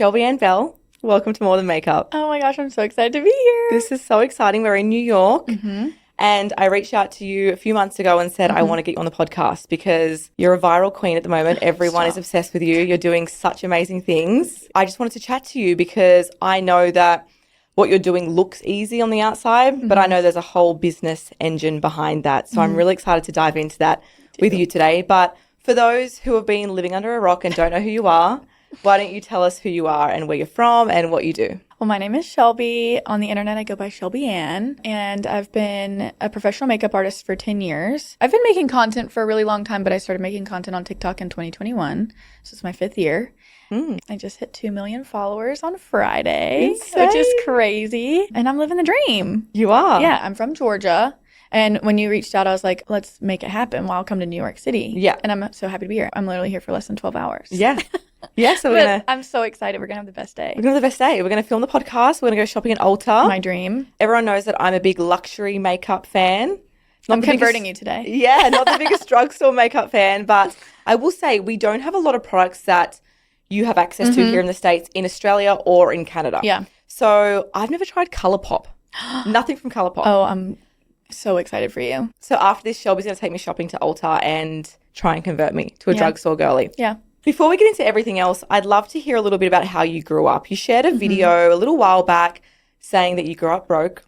Shelby Ann Bell. Welcome to More Than Makeup. Oh my gosh, I'm so excited to be here. This is so exciting. We're in New York. And I reached out to you a few months ago and said, I want to get you on the podcast because you're a viral queen at the moment. Everyone is obsessed with you. You're doing such amazing things. I just wanted to chat to you because I know that what you're doing looks easy on the outside, but I know there's a whole business engine behind that. So I'm really excited to dive into that with you today. But for those who have been living under a rock and don't know who you are, why don't you tell us who you are and where you're from and what you do? Well, my name is Shelby. On the internet, I go by Shelby Ann, and I've been a professional makeup artist for 10 years. I've been making content for a really long time, but I started making content on TikTok in 2021. So it's my 5th year. I just hit 2 million followers on Friday, which is crazy. And I'm living the dream. You are? Yeah, I'm from Georgia. And when you reached out, I was like, let's make it happen while I'll come to New York City. Yeah. And I'm so happy to be here. I'm literally here for less than 12 hours. Yeah. Yeah, so I'm so excited. We're going to have the best day. We're going to have the best day. We're going to film the podcast. We're going to go shopping at Ulta. My dream. Everyone knows that I'm a big luxury makeup fan. I'm converting you today. Yeah, not the biggest drugstore makeup fan, but I will say we don't have a lot of products that you have access to here in the States, in Australia or in Canada. Yeah. So I've never tried ColourPop. Nothing from ColourPop. Oh, I'm so excited for you. So after this, Shelby's going to take me shopping to Ulta and try and convert me to a drugstore girly. Yeah. Before we get into everything else, I'd love to hear a little bit about how you grew up. You shared a video a little while back saying that you grew up broke.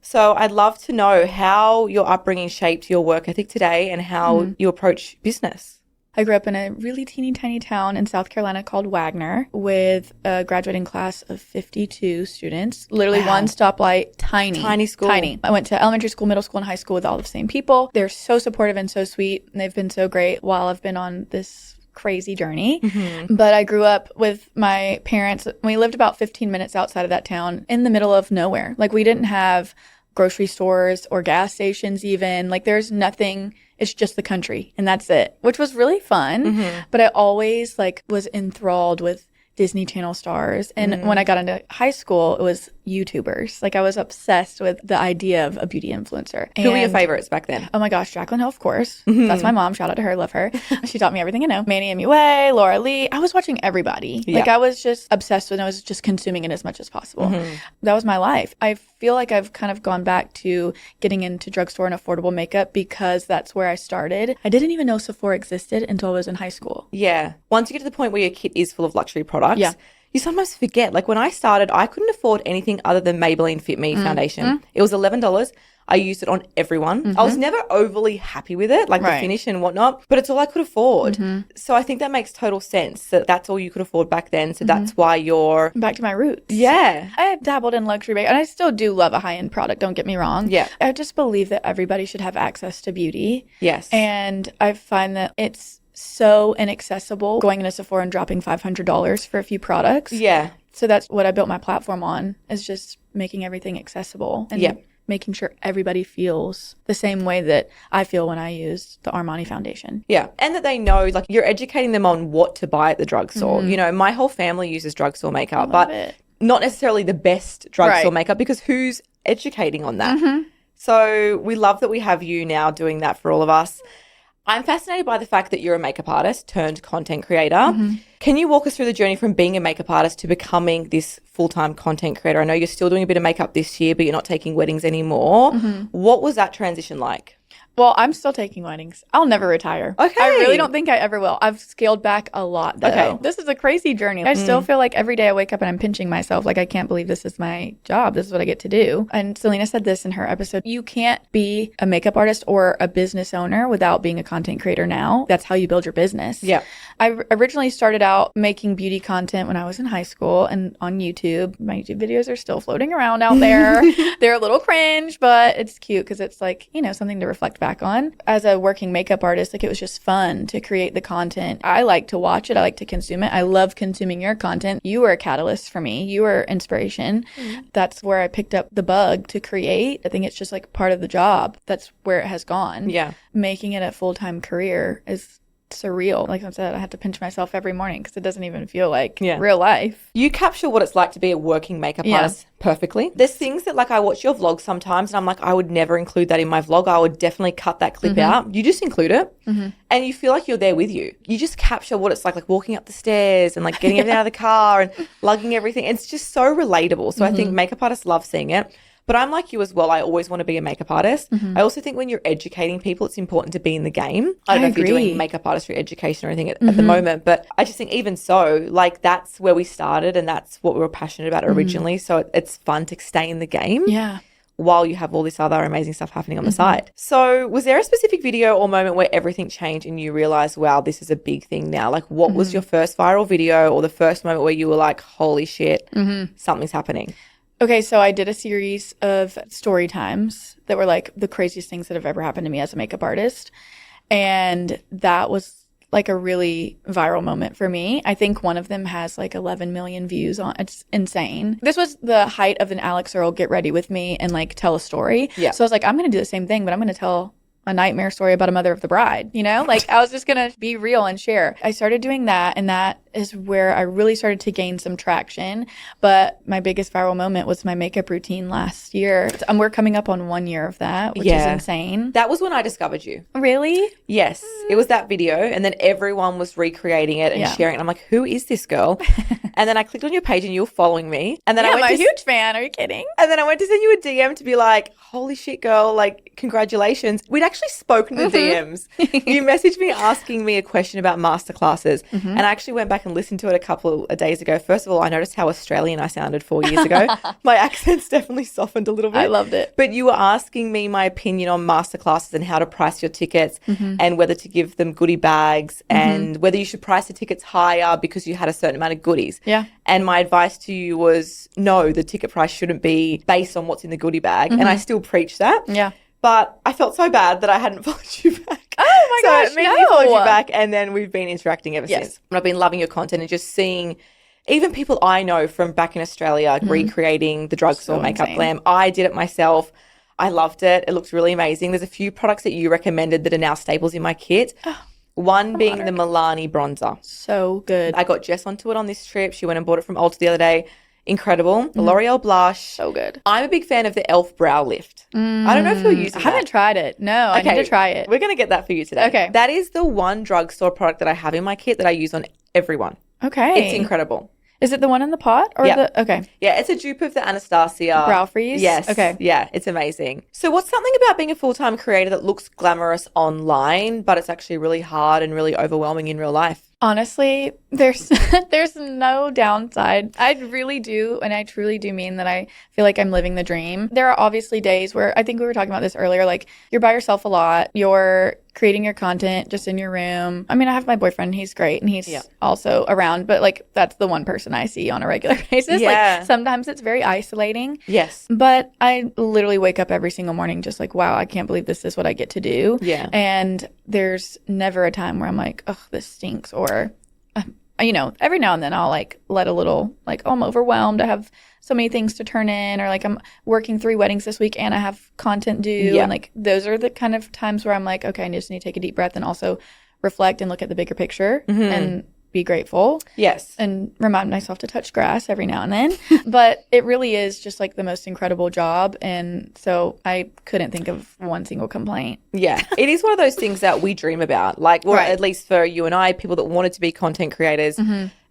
So I'd love to know how your upbringing shaped your work ethic today and how you approach business. I grew up in a really teeny tiny town in South Carolina called Wagner with a graduating class of 52 students. Literally one stoplight, tiny school. Tiny. I went to elementary school, middle school, and high school with all the same people. They're so supportive and so sweet. And they've been so great while I've been on this crazy journey. But I grew up with my parents. We lived about 15 minutes outside of that town in the middle of nowhere. Like we didn't have grocery stores or gas stations even. Like there's nothing. It's just the country and that's it, which was really fun. But I always was enthralled with Disney Channel stars. And when I got into high school, it was YouTubers. I was obsessed with the idea of a beauty influencer. Who were your favorites back then? Oh my gosh, Jaclyn Hill, of course. That's my mom. Shout out to her. Love her. She taught me everything I know. Manny MUA, Laura Lee. I was watching everybody. I was just obsessed with it. I was just consuming it as much as possible. That was my life. I feel like I've kind of gone back to getting into drugstore and affordable makeup because that's where I started. I didn't even know Sephora existed until I was in high school. Yeah. Once you get to the point where your kit is full of luxury products, you sometimes forget. When I started, I couldn't afford anything other than Maybelline Fit Me foundation. It was $11. I used it on everyone. I was never overly happy with it, the finish and whatnot, but it's all I could afford. So I think that makes total sense that that's all you could afford back then. So that's why you're... Back to my roots. Yeah. I dabbled in luxury makeup, and I still do love a high-end product, don't get me wrong. Yeah. I just believe that everybody should have access to beauty. Yes. And I find that it's so inaccessible going into Sephora and dropping $500 for a few products. Yeah. So that's what I built my platform on, is just making everything accessible and making sure everybody feels the same way that I feel when I use the Armani foundation. Yeah. And that they know, you're educating them on what to buy at the drugstore. You know, my whole family uses drugstore makeup, but not necessarily the best drugstore makeup because who's educating on that? So we love that we have you now doing that for all of us. I'm fascinated by the fact that you're a makeup artist turned content creator. Can you walk us through the journey from being a makeup artist to becoming this full-time content creator? I know you're still doing a bit of makeup this year, but you're not taking weddings anymore. What was that transition like? Well, I'm still taking weddings. I'll never retire. Okay. I really don't think I ever will. I've scaled back a lot, though. Okay. This is a crazy journey. I still feel like every day I wake up and I'm pinching myself. I can't believe this is my job. This is what I get to do. And Selena said this in her episode. You can't be a makeup artist or a business owner without being a content creator now. That's how you build your business. Yeah. I originally started out making beauty content when I was in high school and on YouTube. My YouTube videos are still floating around out there. They're a little cringe, but it's cute because it's something to reflect back on. As a working makeup artist, it was just fun to create the content. I like to watch it. I like to consume it. I love consuming your content. You were a catalyst for me. You were inspiration. That's where I picked up the bug to create. I think it's just part of the job. That's where it has gone. Yeah. Making it a full-time career is surreal. Like I said, I have to pinch myself every morning because it doesn't even feel like real life. You capture what it's like to be a working makeup artist perfectly. There's things that like I watch your vlog sometimes and I'm like, I would never include that in my vlog. I would definitely cut that clip out. You just include it and you feel like you're there with you. You just capture what it's like walking up the stairs and like getting everything out of the car and lugging everything. It's just so relatable. So I think makeup artists love seeing it. But I'm like you as well. I always want to be a makeup artist. I also think when you're educating people, it's important to be in the game. I don't know if you're doing makeup artistry education or anything at the moment, but I just think even so, like that's where we started and that's what we were passionate about originally. So it's fun to stay in the game. Yeah. While you have all this other amazing stuff happening on the side. So was there a specific video or moment where everything changed and you realized, wow, this is a big thing now? Like what was your first viral video or the first moment where you were like, holy shit, something's happening? Okay, so I did a series of story times that were like the craziest things that have ever happened to me as a makeup artist. And that was like a really viral moment for me. I think one of them has like 11 million views on. It's insane. This was the height of an Alex Earl get ready with me and like tell a story. Yeah. So I was like, I'm going to do the same thing, but I'm going to tell a nightmare story about a mother of the bride, you know? Like I was just going to be real and share. I started doing that and that is where I really started to gain some traction. But my biggest viral moment was my makeup routine last year. We're coming up on 1 year of that, which is insane. That was when I discovered you. Really? Yes. It was that video and then everyone was recreating it and sharing it. And I'm like, who is this girl? And then I clicked on your page and you were following me. And then I'm a huge fan. Are you kidding? And then I went to send you a DM to be like, holy shit, girl, like, congratulations. We'd actually spoken in the DMs. You messaged me asking me a question about masterclasses. And I actually went back and listened to it a couple of days ago. First of all, I noticed how Australian I sounded 4 years ago. My accent's definitely softened a little bit. I loved it. But you were asking me my opinion on masterclasses and how to price your tickets and whether to give them goodie bags and whether you should price the tickets higher because you had a certain amount of goodies. Yeah. And my advice to you was, no, the ticket price shouldn't be based on what's in the goodie bag. And I still preach that. Yeah. But I felt so bad that I hadn't followed you back. Oh my gosh, so I followed you back and then we've been interacting ever since. And I've been loving your content and just seeing even people I know from back in Australia recreating the drugstore makeup glam. I did it myself. I loved it. It looks really amazing. There's a few products that you recommended that are now staples in my kit. One being the Milani bronzer. So good. I got Jess onto it on this trip. She went and bought it from Ulta the other day. Incredible. The L'Oreal blush. So good. I'm a big fan of the e.l.f. brow lift. I don't know if you're using I haven't tried it. No, I need to try it. We're going to get that for you today. Okay. That is the one drugstore product that I have in my kit that I use on everyone. Okay. It's incredible. Is it the one in the pot or the okay? Yeah, it's a dupe of the Anastasia brow freeze. Yes. Okay. Yeah, it's amazing. So what's something about being a full-time creator that looks glamorous online, but it's actually really hard and really overwhelming in real life? Honestly, there's no downside. I really do, and I truly do mean that I feel like I'm living the dream. There are obviously days where I think we were talking about this earlier, like you're by yourself a lot. You're creating your content just in your room. I mean, I have my boyfriend. He's great, and he's also around, but like that's the one person I see on a regular basis. Like sometimes it's very isolating. Yes. But I literally wake up every single morning just like, wow, I can't believe this is what I get to do. Yeah. And there's never a time where I'm like, oh, this stinks, or you know, every now and then I'll like let a little like, oh, I'm overwhelmed. I have so many things to turn in, or like I'm working 3 weddings this week and I have content due. Yeah. And like those are the kind of times where I'm like, okay, I just need to take a deep breath and also reflect and look at the bigger picture and be grateful. Yes. And remind myself to touch grass every now and then. But it really is just like the most incredible job. And so I couldn't think of one single complaint. Yeah. It is one of those things that we dream about. Like, or at least for you and I, people that wanted to be content creators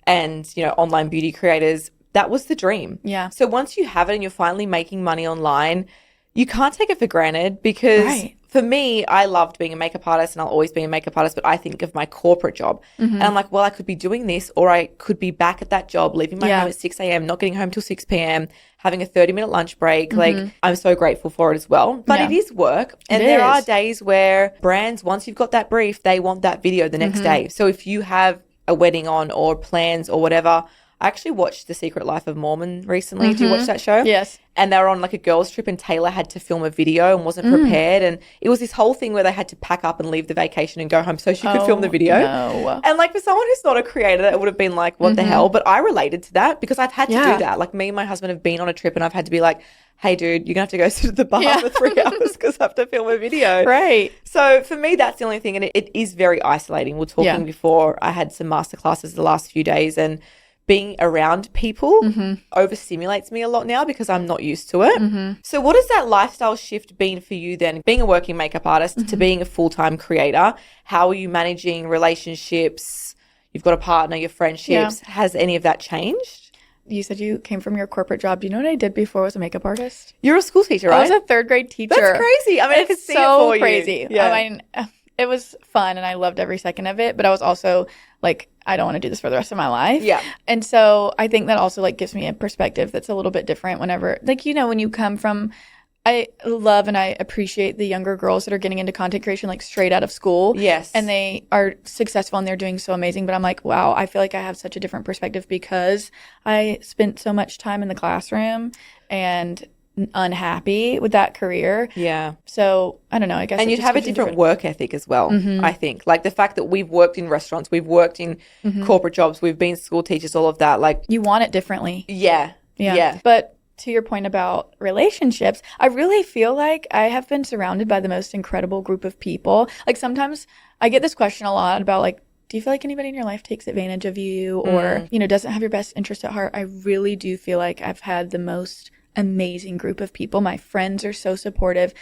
and, you know, online beauty creators, that was the dream. Yeah. So once you have it and you're finally making money online, you can't take it for granted because for me, I loved being a makeup artist and I'll always be a makeup artist, but I think of my corporate job. And I'm like, well, I could be doing this or I could be back at that job, leaving my home at 6 a.m., not getting home till 6 p.m., having a 30-minute lunch break. Like, I'm so grateful for it as well. But it is work. And there are days where brands, once you've got that brief, they want that video the next day. So if you have a wedding on or plans or whatever, I actually watched The Secret Life of Mormon recently. Do you watch that show? Yes. And they were on like a girls' trip and Taylor had to film a video and wasn't prepared. And it was this whole thing where they had to pack up and leave the vacation and go home so she could film the video. No. And like for someone who's not a creator, it would have been like, what the hell? But I related to that because I've had to do that. Like me and my husband have been on a trip and I've had to be like, hey, dude, you're going to have to go sit at the bar for 3 hours because I have to film a video. Right. So for me, that's the only thing. And it is very isolating. We were talking before. I had some masterclasses the last few days and being around people overstimulates me a lot now because I'm not used to it. So what has that lifestyle shift been for you then? Being a working makeup artist to being a full-time creator, how are you managing relationships? You've got a partner, your friendships. Has any of that changed? You said you came from your corporate job. Do you know what I did before I was a makeup artist? You're a school teacher, right? I was a third grade teacher. That's crazy. I mean, I could see it for you. Crazy. Yeah. I mean, it was fun and I loved every second of it, but I was also like, I don't want to do this for the rest of my life. Yeah. And so I think that also like gives me a perspective that's a little bit different whenever, like, you know, when you come from, I love and I appreciate the younger girls that are getting into content creation like straight out of school. Yes. And they are successful and they're doing so amazing. But I'm like, wow, I feel like I have such a different perspective because I spent so much time in the classroom and unhappy with that career. Yeah. So I don't know, I guess. And you'd have a different work ethic as well, I think. Like the fact that we've worked in restaurants, we've worked in corporate jobs, we've been school teachers, all of that. Like you want it differently. Yeah. But to your point about relationships, I really feel like I have been surrounded by the most incredible group of people. Like sometimes I get this question a lot about like, do you feel like anybody in your life takes advantage of you or, you know, doesn't have your best interest at heart? I really do feel like I've had the most amazing group of people. My friends are so supportive.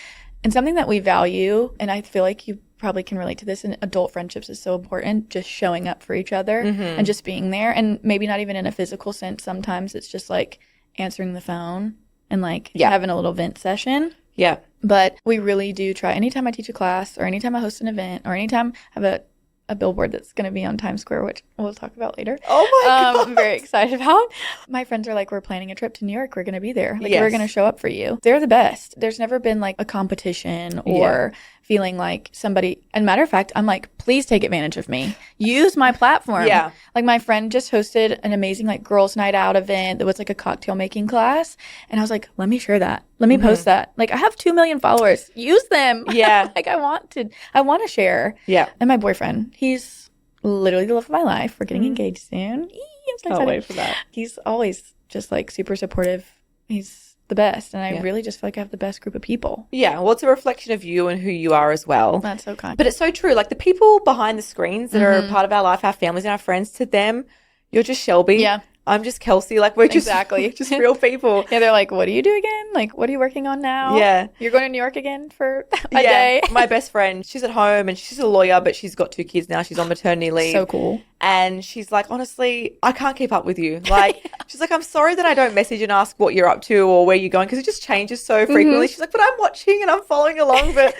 And something that we value, and I feel like you probably can relate to this, in adult friendships is so important, just showing up for each other and just being there. And maybe not even in a physical sense. Sometimes it's just like answering the phone and like having a little vent session. Yeah. But we really do try. Anytime I teach a class or anytime I host an event or anytime I have a billboard that's going to be on Times Square, which we'll talk about later. Oh my God. I'm very excited about. My friends are like, we're planning a trip to New York. We're going to be there. Like, we're going to show up for you. They're the best. There's never been like a competition or feeling like somebody, and matter of fact, I'm like, please take advantage of me. Use my platform. Yeah. Like my friend just hosted an amazing like girls' night out event that was like a cocktail making class. And I was like, let me share that. Let me post that. Like I have 2 million followers. Use them. Yeah. Like I want to share. Yeah. And my boyfriend, he's literally the love of my life. We're getting engaged soon. Eee, I'm so excited. Can't wait for that. He's always just like super supportive. He's the best. And I really just feel like I have the best group of people. Yeah. Well, it's a reflection of you and who you are as well. That's so kind. But it's so true. Like the people behind the screens that are part of our life, our families and our friends, to them, you're just Shelby. Yeah. I'm just Kelsey. Like we're just just real people. Yeah, they're like, what do you do again? Like, what are you working on now? Yeah. You're going to New York again for a day? My best friend, she's at home and she's a lawyer, but she's got 2 kids now. She's on maternity leave. So cool. And she's like, honestly, I can't keep up with you. Like, she's like, I'm sorry that I don't message and ask what you're up to or where you're going because it just changes so frequently. She's like, but I'm watching and I'm following along. But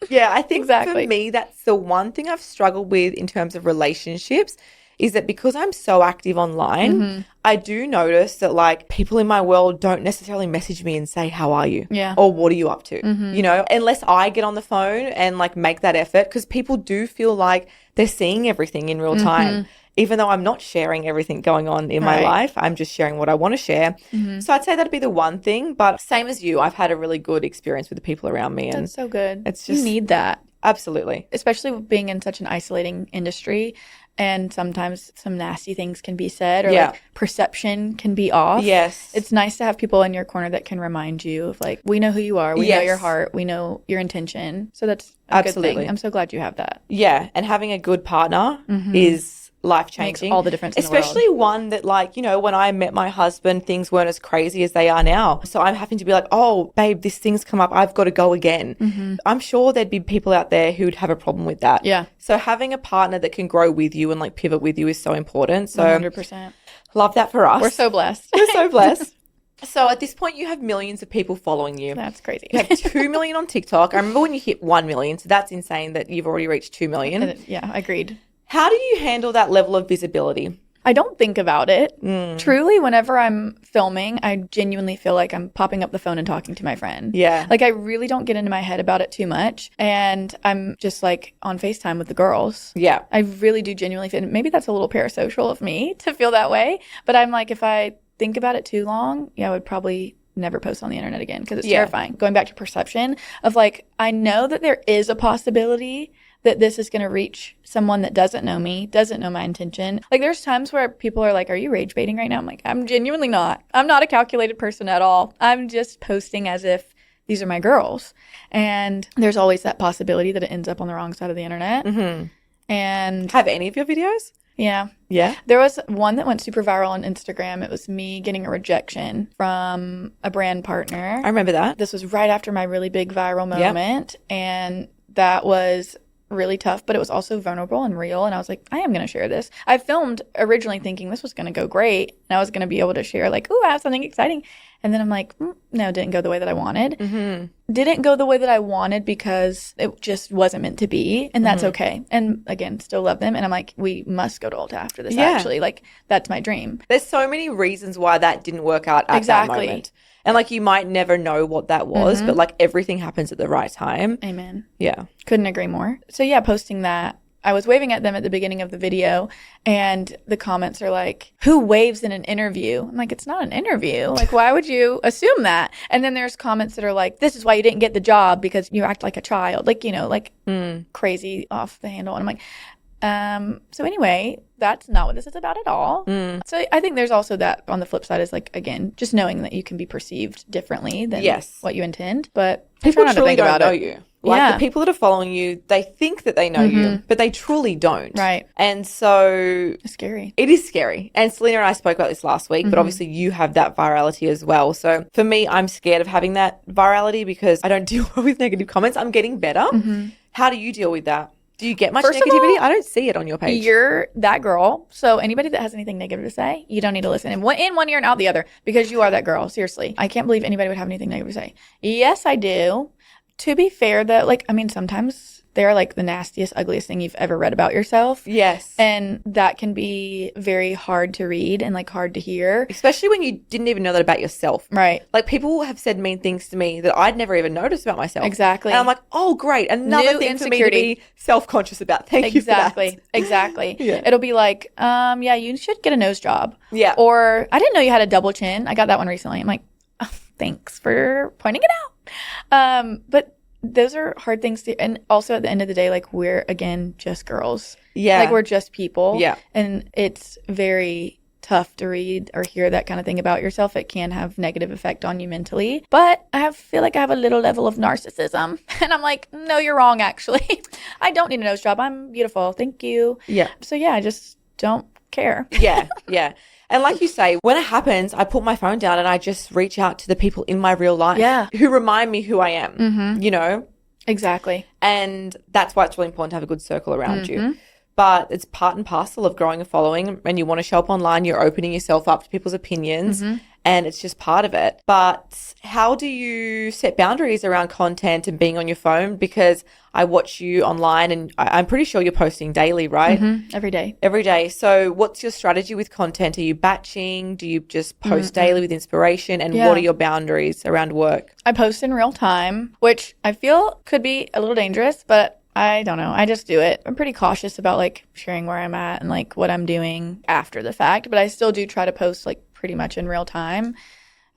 yeah, I think for me, that's the one thing I've struggled with in terms of relationships is that because I'm so active online, I do notice that like people in my world don't necessarily message me and say, how are you? Yeah. Or what are you up to? You know, unless I get on the phone and like make that effort because people do feel like they're seeing everything in real time. Even though I'm not sharing everything going on in my life, I'm just sharing what I want to share. So I'd say that'd be the one thing. But same as you, I've had a really good experience with the people around me. And that's so good. It's just, you need that. Absolutely. Especially being in such an isolating industry. And sometimes some nasty things can be said or like perception can be off. Yes. It's nice to have people in your corner that can remind you of like, we know who you are. We know your heart. We know your intention. So that's a good thing. I'm so glad you have that. Yeah. And having a good partner is life-changing. Makes all the difference in the world. Especially one that like, you know, when I met my husband, things weren't as crazy as they are now. So I'm having to be like, oh, babe, this thing's come up. I've got to go again. I'm sure there'd be people out there who'd have a problem with that. Yeah. So having a partner that can grow with you and like pivot with you is so important. So 100%. Love that for us. We're so blessed. We're so blessed. So at this point, you have millions of people following you. That's crazy. You have 2 million on TikTok. I remember when you hit 1 million. So that's insane that you've already reached 2 million. Yeah, agreed. How do you handle that level of visibility? I don't think about it. Truly, whenever I'm filming, I genuinely feel like I'm popping up the phone and talking to my friend. Yeah. Like, I really don't get into my head about it too much. And I'm just like on FaceTime with the girls. Yeah. I really do genuinely feel, maybe that's a little parasocial of me to feel that way. But I'm like, if I think about it too long, I would probably never post on the internet again because it's terrifying. Going back to perception of like, I know that there is a possibility that this is going to reach someone that doesn't know me, doesn't know my intention. Like, there's times where people are like, are you rage baiting right now? I'm like, I'm genuinely not. I'm not a calculated person at all. I'm just posting as if these are my girls. And there's always that possibility that it ends up on the wrong side of the internet. And have any of your videos? Yeah. Yeah. There was one that went super viral on Instagram. It was me getting a rejection from a brand partner. I remember that. This was right after my really big viral moment. And that was really tough, but it was also vulnerable and real. And I was like, I am going to share this. I filmed originally thinking this was going to go great. And I was going to be able to share like, ooh, I have something exciting. And then I'm like, no, it didn't go the way that I wanted. Didn't go the way that I wanted because it just wasn't meant to be. And that's okay. And again, still love them. And I'm like, we must go to Ulta after this, actually. Like, that's my dream. There's so many reasons why that didn't work out at that moment. And like, you might never know what that was, but like, everything happens at the right time. Amen. Yeah. Couldn't agree more. So yeah, posting that. I was waving at them at the beginning of the video, and the comments are like, who waves in an interview? I'm like, it's not an interview. Like, why would you assume that? And then there's comments that are like, this is why you didn't get the job, because you act like a child. Like, you know, like crazy off the handle. And I'm like, so anyway, that's not what this is about at all. So I think there's also that on the flip side is like, again, just knowing that you can be perceived differently than what you intend. But people not truly to think don't about know it. you. Like the people that are following you, they think that they know you, but they truly don't. Right. And so it's scary. It is scary. And Selena and I spoke about this last week, but obviously you have that virality as well. So for me, I'm scared of having that virality because I don't deal well with negative comments. I'm getting better. How do you deal with that? Do you get much negativity? I don't see it on your page. You're that girl. So anybody that has anything negative to say, you don't need to listen. In one ear and out the other, because you are that girl. Seriously. I can't believe anybody would have anything negative to say. Yes, I do. To be fair, though, like, I mean, sometimes they're like the nastiest, ugliest thing you've ever read about yourself. Yes. And that can be very hard to read and like hard to hear. Especially when you didn't even know that about yourself. Right. Like, people have said mean things to me that I'd never even noticed about myself. Exactly. And I'm like, oh, great. Another thing for me to be self-conscious about. Thank you for that. Exactly. It'll be like, yeah, you should get a nose job. Yeah. Or I didn't know you had a double chin. I got that one recently. I'm like, oh, thanks for pointing it out. But those are hard things to, and also at the end of the day, like, we're again just girls. Yeah. Like, we're just people. Yeah. And it's very tough to read or hear that kind of thing about yourself. It can have negative effect on you mentally. But I feel like I have a little level of narcissism. And I'm like, no, you're wrong, actually. I don't need a nose job. I'm beautiful. Thank you. Yeah. So yeah, I just don't care. Yeah. And like you say, when it happens, I put my phone down and I just reach out to the people in my real life who remind me who I am, you know? Exactly. And that's why it's really important to have a good circle around you. But it's part and parcel of growing a following. And you want to show up online, you're opening yourself up to people's opinions. And it's just part of it. But how do you set boundaries around content and being on your phone? Because I watch you online and I'm pretty sure you're posting daily, right? Every day. Every day. So what's your strategy with content? Are you batching? Do you just post daily with inspiration? And what are your boundaries around work? I post in real time, which I feel could be a little dangerous, but I don't know. I just do it. I'm pretty cautious about like sharing where I'm at and like what I'm doing after the fact, but I still do try to post like pretty much in real time.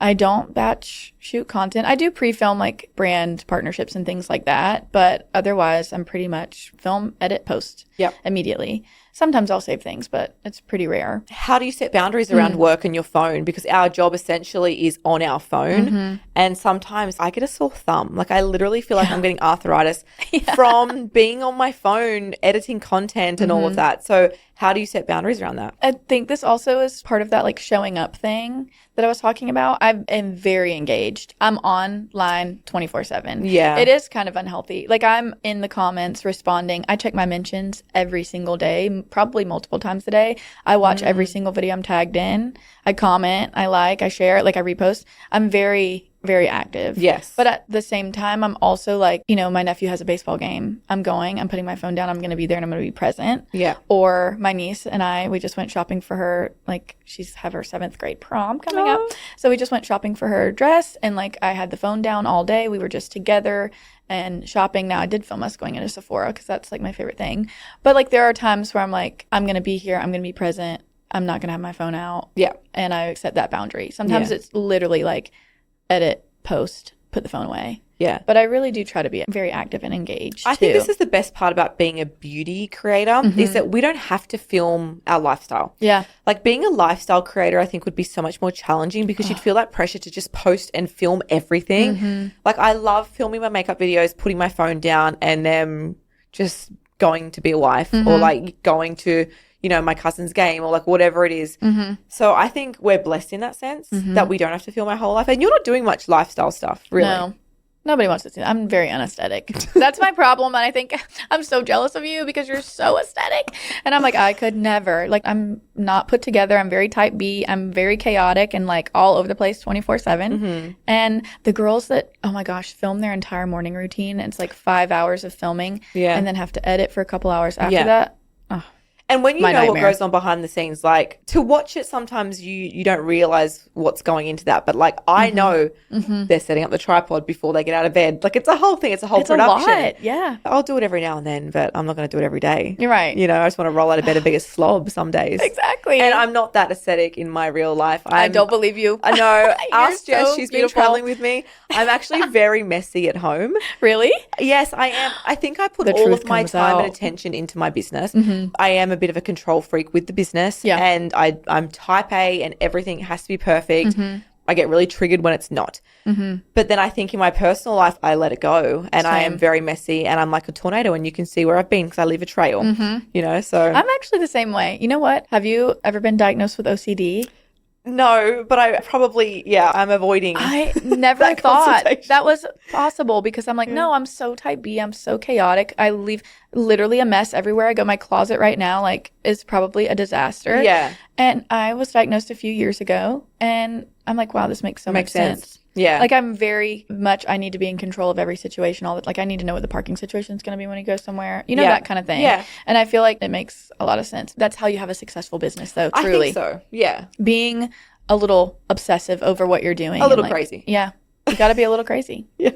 I don't batch shoot content. I do pre-film like brand partnerships and things like that, but otherwise I'm pretty much film, edit, post immediately. Sometimes I'll save things, but it's pretty rare. How do you set boundaries around work and your phone? Because our job essentially is on our phone. And sometimes I get a sore thumb. Like, I literally feel like I'm getting arthritis from being on my phone, editing content and all of that. So how do you set boundaries around that? I think this also is part of that like showing up thing that I was talking about. I am very engaged. I'm online 24/7. Yeah. It is kind of unhealthy. Like, I'm in the comments responding. I check my mentions every single day, probably multiple times a day. I watch every single video I'm tagged in. I comment, I like, I share, like I repost. I'm very very active. Yes. But at the same time, I'm also like, you know, my nephew has a baseball game. I'm putting my phone down. I'm going to be there and I'm going to be present. Yeah. Or my niece and we just went shopping for her. Like she's have her 7th grade prom coming up. So we just went shopping for her dress and like I had the phone down all day. We were just together and shopping. Now I did film us going into Sephora because that's like my favorite thing. But like there are times where I'm like, I'm going to be here. I'm going to be present. I'm not going to have my phone out. Yeah. And I accept that boundary. Sometimes it's literally like, edit, post, put the phone away. Yeah. But I really do try to be very active and engaged. I think this is the best part about being a beauty creator is that we don't have to film our lifestyle. Yeah. Like being a lifestyle creator, I think would be so much more challenging because you'd feel that pressure to just post and film everything. Like I love filming my makeup videos, putting my phone down and then just going to be a wife or like going to, you know, my cousin's game or like whatever it is. So I think we're blessed in that sense that we don't have to film our whole life. And you're not doing much lifestyle stuff, really. No. Nobody wants to see that. I'm very unaesthetic. That's my problem. And I think I'm so jealous of you because you're so aesthetic. And I'm like, I could never. Like, I'm not put together. I'm very type B. I'm very chaotic and like all over the place 24/7. And the girls that, oh my gosh, film their entire morning routine. It's like 5 hours of filming and then have to edit for a couple hours after that. Oh. And when you know nightmare. what goes on behind the scenes, like to watch it, sometimes you don't realize what's going into that. But like I know they're setting up the tripod before they get out of bed. Like it's a whole thing. It's a whole production. A lot. Yeah. I'll do it every now and then, but I'm not going to do it every day. You're right. You know, I just want to roll out of bed and be a slob some days. Exactly. And I'm not that aesthetic in my real life. I don't believe you. I know. Ask Jess. so She's beautiful. been traveling with me. I'm actually very messy at home. Really? Yes, I am. I think I put The all truth of my comes time out. and attention into my business. I am a bit of a control freak with the business and I'm type A and everything has to be perfect. I get really triggered when it's not. But then I think in my personal life, I let it go and I am very messy and I'm like a tornado and you can see where I've been because I leave a trail, you know, so. I'm actually the same way. You know what? Have you ever been diagnosed with OCD? No, but I probably, I'm avoiding. I never thought that was possible because I'm like, no, I'm so type B. I'm so chaotic. I leave literally a mess everywhere I go. My closet right now, like, is probably a disaster. Yeah. And I was diagnosed a few years ago and I'm like, wow, this makes so much sense. Yeah. Like I'm very much, I need to be in control of every situation. All that, like I need to know what the parking situation is going to be when you go somewhere. You know, that kind of thing. Yeah. And I feel like it makes a lot of sense. That's how you have a successful business though, truly. I think so. Yeah. Being a little obsessive over what you're doing. A little crazy. Yeah. You got to be a little crazy. Yeah.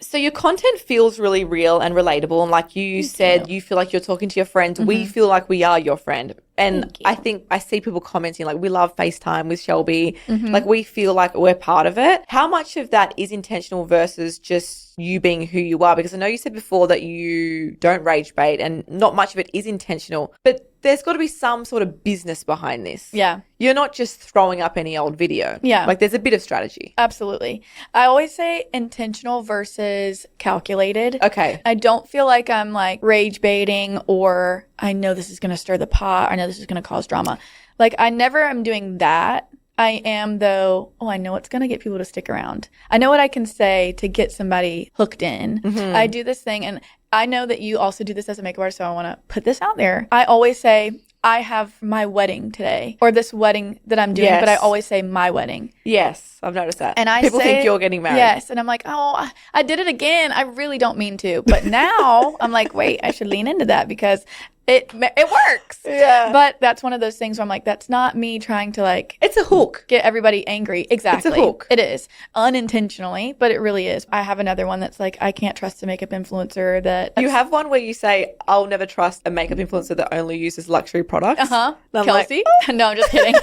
So your content feels really real and relatable. And like you said, you feel like you're talking to your friends. We feel like we are your friend. And I think I see people commenting like, we love FaceTime with Shelby. Like we feel like we're part of it. How much of that is intentional versus just you being who you are? Because I know you said before that you don't rage bait and not much of it is intentional. But there's got to be some sort of business behind this. Yeah. You're not just throwing up any old video. Yeah. Like there's a bit of strategy. Absolutely. I always say intentional versus calculated. Okay. I don't feel like I'm like rage baiting or I know this is going to stir the pot. I know this is going to cause drama. Like I never am doing that. I am though, I know it's going to get people to stick around. I know what I can say to get somebody hooked in. I do this thing and I know that you also do this as a makeup artist, so I want to put this out there. I always say, I have my wedding today or this wedding that I'm doing, but I always say my wedding. Yes, I've noticed that. And people think you're getting married. Yes. And I'm like, oh, I did it again. I really don't mean to. But now I'm like, wait, I should lean into that because it works. Yeah. But that's one of those things where I'm like, that's not me trying to like. It's a hook. Get everybody angry. Exactly. It's a hook. It is. Unintentionally, but it really is. I have another one that's like, I can't trust a makeup influencer that. You have one where you say, I'll never trust a makeup influencer that only uses luxury products. Kelsey? No, I'm just kidding.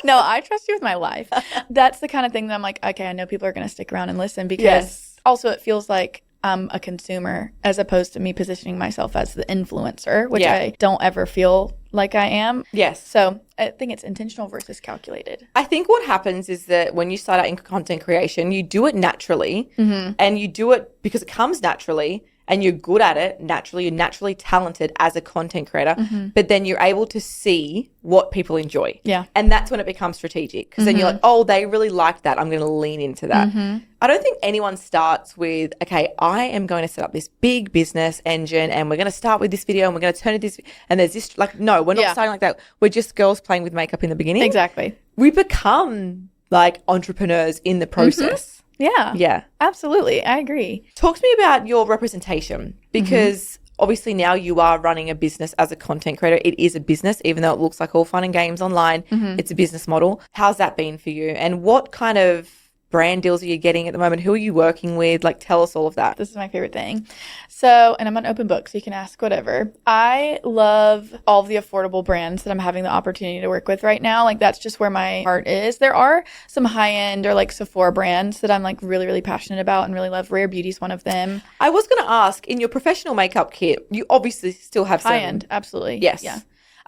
No, I trust you with my life. That's the kind of thing that I'm like, okay, I know people are going to stick around and listen because also it feels like I'm a consumer as opposed to me positioning myself as the influencer, which I don't ever feel like I am. Yes. So I think it's intentional versus calculated. I think what happens is that when you start out in content creation, you do it naturally and you do it because it comes naturally. And you're good at it naturally, you're naturally talented as a content creator, but then you're able to see what people enjoy. Yeah. And that's when it becomes strategic because then you're like, oh, they really like that. I'm going to lean into that. I don't think anyone starts with, okay, I am going to set up this big business engine and we're going to start with this video and we're going to turn it this, and there's this, like, no, we're not starting like that. We're just girls playing with makeup in the beginning. Exactly. We become like entrepreneurs in the process. Yeah. Yeah. Absolutely. I agree. Talk to me about your representation, because obviously now you are running a business as a content creator. It is a business, even though it looks like all fun and games online. It's a business model. How's that been for you? And what kind of brand deals are you getting at the moment? Who are you working with? Like, tell us all of that. This is my favorite thing. So, and I'm an open book, so you can ask whatever. I love all of the affordable brands that I'm having the opportunity to work with right now. Like, that's just where my heart is. There are some high-end or like Sephora brands that I'm like really, really passionate about and really love. Rare Beauty is one of them. I was going to ask, in your professional makeup kit, you obviously still have some high-end, absolutely. Yes. Yeah.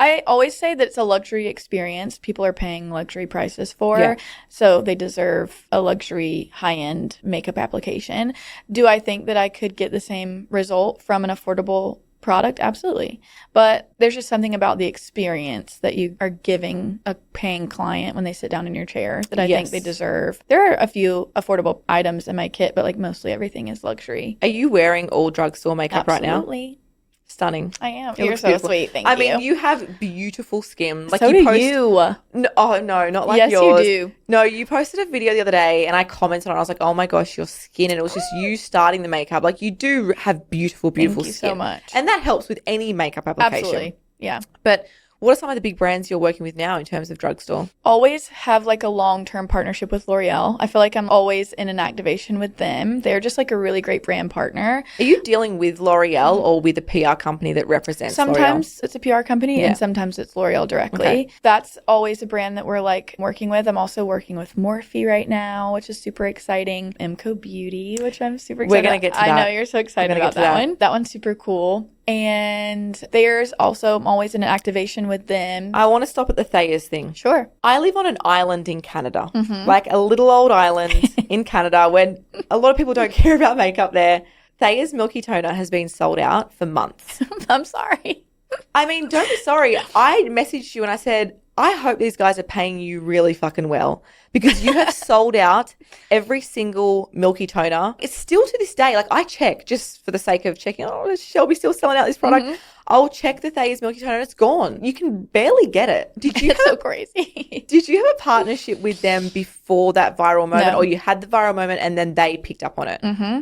I always say that it's a luxury experience. People are paying luxury prices for, so they deserve a luxury high-end makeup application. Do I think that I could get the same result from an affordable product? Absolutely. But there's just something about the experience that you are giving a paying client when they sit down in your chair that I think they deserve. There are a few affordable items in my kit, but like mostly everything is luxury. Are you wearing all drugstore makeup right now? Absolutely. Stunning. I am. It You're looks so beautiful. sweet. Thank I you. mean, you have beautiful skin. Like, so you do post, you. No, oh, no, not like yes, yours. you do. No, you posted a video the other day and I commented on it. I was like, oh my gosh, your skin. And it was just you starting the makeup. Like, you do have beautiful, beautiful Thank you skin. so much. And that helps with any makeup application. Absolutely. Yeah. But what are some of the big brands you're working with now in terms of drugstore? Always have like a long-term partnership with L'Oreal. I feel like I'm always in an activation with them. They're just like a really great brand partner. Are you dealing with L'Oreal or with a PR company that represents Sometimes it's a PR company and sometimes it's L'Oreal directly. Okay. That's always a brand that we're like working with. I'm also working with Morphe right now, which is super exciting. MCO Beauty, which I'm super excited We're going to get to that. I know you're so excited about that one. That one's super cool. And there's also, I'm always in an activation with them. I want to stop at the Thayers thing. Sure. I live on an island in Canada, like a little old island in Canada where a lot of people don't care about makeup there. Thayers Milky Toner has been sold out for months. I'm sorry. I mean, don't be sorry. I messaged you and I said, I hope these guys are paying you really fucking well, because you have sold out every single Milky Toner. It's still to this day, like, I check just for the sake of checking, oh, is Shelby still selling out this product? I'll check the Thayers Milky Toner and it's gone. You can barely get it. Did you It's so crazy. Did you have a partnership with them before that viral moment, No. or you had the viral moment and then they picked up on it?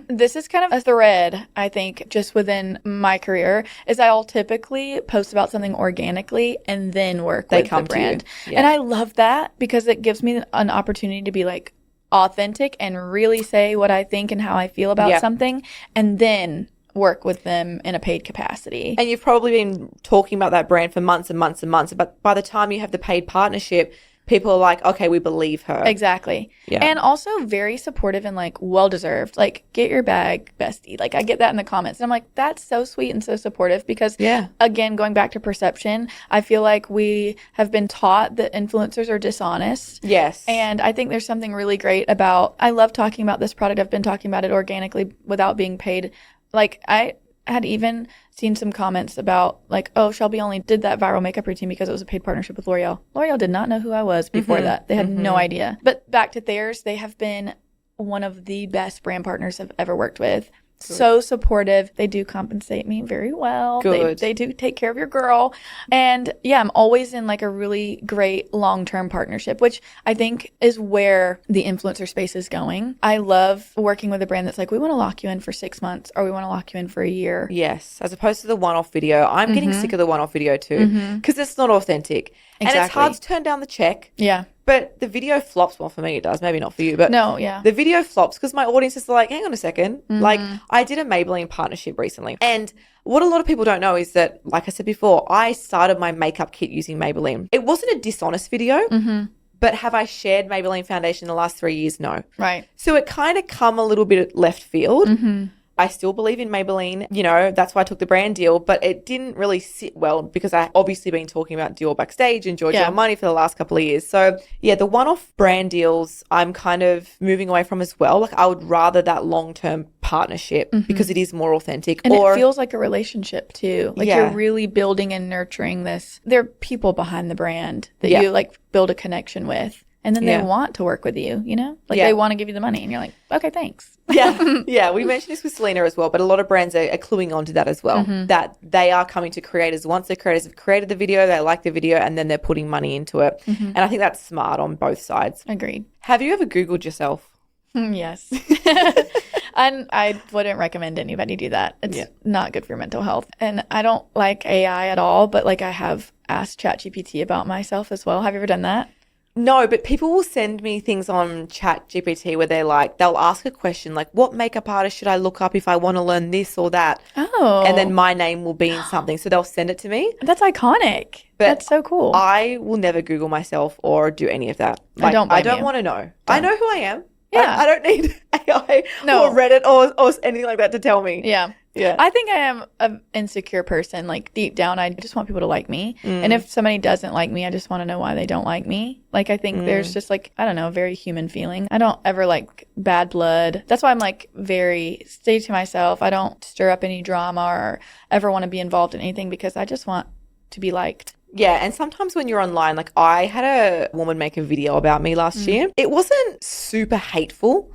This is kind of a thread, I think, just within my career, is I'll typically post about something organically and then work with the brand. Yeah. And I love that because it gives me an opportunity to be like authentic and really say what I think and how I feel about something, and then work with them in a paid capacity. And you've probably been talking about that brand for months and months and months, but by the time you have the paid partnership, people are like, okay, we believe her. Exactly. Yeah. And also very supportive and like well-deserved. Like, get your bag, bestie. Like, I get that in the comments. And I'm like, that's so sweet and so supportive because, again, going back to perception, I feel like we have been taught that influencers are dishonest. Yes. And I think there's something really great about, I love talking about this product. I've been talking about it organically without being paid. Like, I had even seen some comments about like, oh, Shelby only did that viral makeup routine because it was a paid partnership with L'Oreal. L'Oreal did not know who I was before that. They had no idea. But back to Thayers, they have been one of the best brand partners I've ever worked with. Good. So supportive. They do compensate me very well. Good. They do take care of your girl. And yeah, I'm always in like a really great long-term partnership, which I think is where the influencer space is going. I love working with a brand that's like, we want to lock you in for 6 months or we want to lock you in for a year. Yes. As opposed to the one-off video. I'm getting sick of the one-off video too because it's not authentic. Exactly. And it's hard to turn down the check. Yeah. But the video flops. Well, for me it does. Maybe not for you. But no, yeah. The video flops because my audience is like, hang on a second. Like, I did a Maybelline partnership recently. And what a lot of people don't know is that, like I said before, I started my makeup kit using Maybelline. It wasn't a dishonest video. But have I shared Maybelline foundation in the last 3 years? No. Right. So it kind of come a little bit left field. I still believe in Maybelline, you know, that's why I took the brand deal, but it didn't really sit well because I obviously been talking about Dior backstage and Giorgio Armani for the last couple of years. So yeah, the one-off brand deals I'm kind of moving away from as well. Like, I would rather that long-term partnership because it is more authentic. And it feels like a relationship too. Like you're really building and nurturing this. There are people behind the brand that you like build a connection with. And then they want to work with you, Like they want to give you the money and you're like, okay, thanks. Yeah. We mentioned this with Selena as well, but a lot of brands are cluing on to that as well, that they are coming to creators once the creators have created the video, they like the video, and then they're putting money into it. And I think that's smart on both sides. Agreed. Have you ever Googled yourself? Yes. And I wouldn't recommend anybody do that. It's not good for your mental health. And I don't like AI at all, but like I have asked ChatGPT about myself as well. Have you ever done that? No, but people will send me things on ChatGPT where they'll ask a question like, what makeup artist should I look up if I want to learn this or that? Oh. And then my name will be in something. So they'll send it to me. That's iconic. But that's so cool. I will never Google myself or do any of that. Like, I don't want to know. I know who I am. Yeah. I don't need AI or Reddit or anything like that to tell me. Yeah. I think I am an insecure person. Like deep down, I just want people to like me. And if somebody doesn't like me, I just want to know why they don't like me. Like I think there's just like, I don't know, a very human feeling. I don't ever like bad blood. That's why I'm like very stay to myself. I don't stir up any drama or ever want to be involved in anything because I just want to be liked. Yeah, and sometimes when you're online, like I had a woman make a video about me last year. It wasn't super hateful.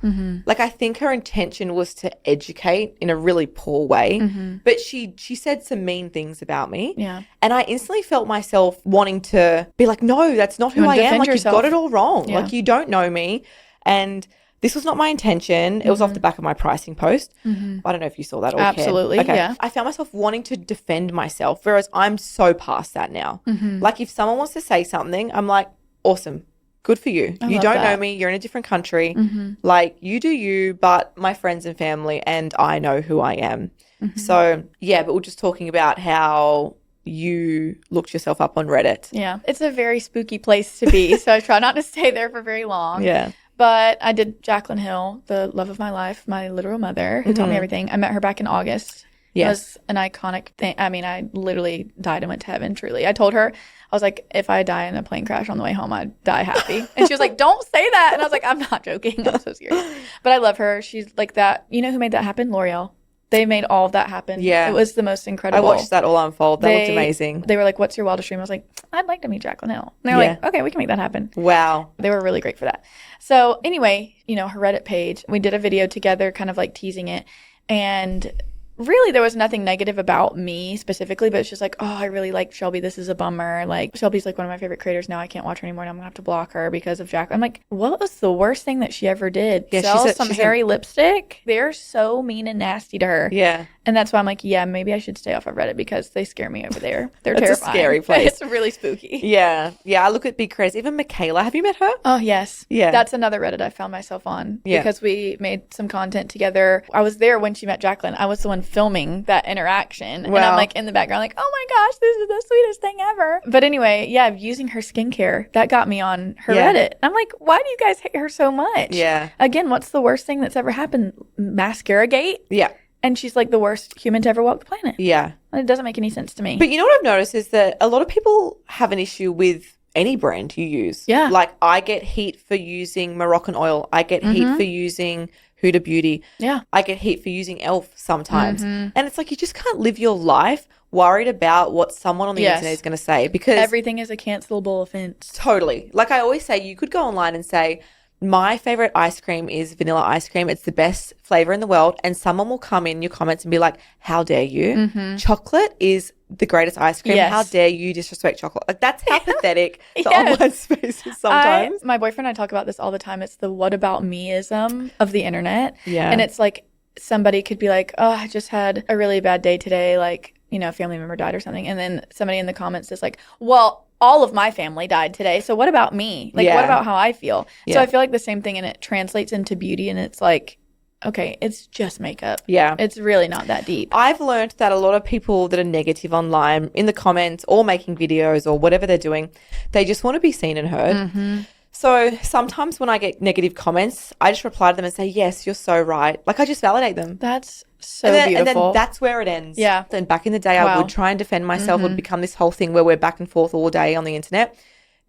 Like I think her intention was to educate in a really poor way, but she said some mean things about me. Yeah. And I instantly felt myself wanting to be like, no, that's not who I am. Like you've got it all wrong. Yeah. Like you don't know me. And this was not my intention. It was off the back of my pricing post. I don't know if you saw that or Absolutely, cared. Okay. yeah. I found myself wanting to defend myself, whereas I'm so past that now. Like if someone wants to say something, I'm like, awesome. Good for you. You don't know me. You're in a different country. Like you do you, but my friends and family and I know who I am. So yeah, but we're just talking about how you looked yourself up on Reddit. Yeah. It's a very spooky place to be. So I try not to stay there for very long. Yeah. But I did Jaclyn Hill, the love of my life, my literal mother, who taught me everything. I met her back in August. Yes. It was an iconic thing. I mean, I literally died and went to heaven, truly. I told her, I was like, if I die in a plane crash on the way home, I'd die happy. And she was like, don't say that. And I was like, I'm not joking. I'm so serious. But I love her. She's like that. You know who made that happen? L'Oreal. They made all of that happen. Yeah. It was the most incredible. I watched that all unfold. That looked amazing. They were like, what's your wildest dream? I was like, I'd like to meet Jaclyn Hill. And they were like, okay, we can make that happen. Wow. They were really great for that. So anyway, her Reddit page, we did a video together kind of like teasing it. And really there was nothing negative about me specifically, but it's just like, oh, I really like Shelby. This is a bummer. Like Shelby's like one of my favorite creators now. I can't watch her anymore and I'm gonna have to block her because of Jack. I'm like, what was the worst thing that she ever did? Yeah, sell some hairy lipstick? They're so mean and nasty to her. Yeah. And that's why I'm like, yeah, maybe I should stay off of Reddit because they scare me over there. They're terrifying. It's a scary place. It's really spooky. Yeah. Yeah, I look at big creators. Even Michaela. Have you met her? Oh, yes. Yeah. That's another Reddit I found myself on because we made some content together. I was there when she met Jaclyn. I was the one filming that interaction. Wow. And I'm like in the background like, oh my gosh, this is the sweetest thing ever. But anyway, yeah, using her skincare, that got me on her Reddit. I'm like, why do you guys hate her so much? Yeah. Again, what's the worst thing that's ever happened? Mascara gate? Yeah. And she's like the worst human to ever walk the planet. Yeah. It doesn't make any sense to me. But you know what I've noticed is that a lot of people have an issue with any brand you use. Yeah. Like I get heat for using Moroccan oil. I get heat for using Huda Beauty. Yeah. I get heat for using e.l.f. sometimes. And it's like you just can't live your life worried about what someone on the internet is going to say because everything is a cancelable offense. Totally. Like I always say, you could go online and say, my favorite ice cream is vanilla ice cream. It's the best flavor in the world. And someone will come in your comments and be like, how dare you? Chocolate is the greatest ice cream. Yes. How dare you disrespect chocolate? Like that's how pathetic the online space is sometimes. My boyfriend and I talk about this all the time. It's the what about me-ism of the internet. Yeah. And it's like somebody could be like, oh, I just had a really bad day today. Like, a family member died or something. And then somebody in the comments is like, well, all of my family died today. So what about me? Like, what about how I feel? Yeah. So I feel like the same thing, and it translates into beauty. And it's like, okay, it's just makeup. Yeah. It's really not that deep. I've learned that a lot of people that are negative online in the comments or making videos or whatever they're doing, they just want to be seen and heard. So sometimes when I get negative comments, I just reply to them and say, yes, you're so right. Like I just validate them. That's so beautiful. And then that's where it ends. Yeah. Then back in the day, I would try and defend myself. It would become this whole thing where we're back and forth all day on the internet.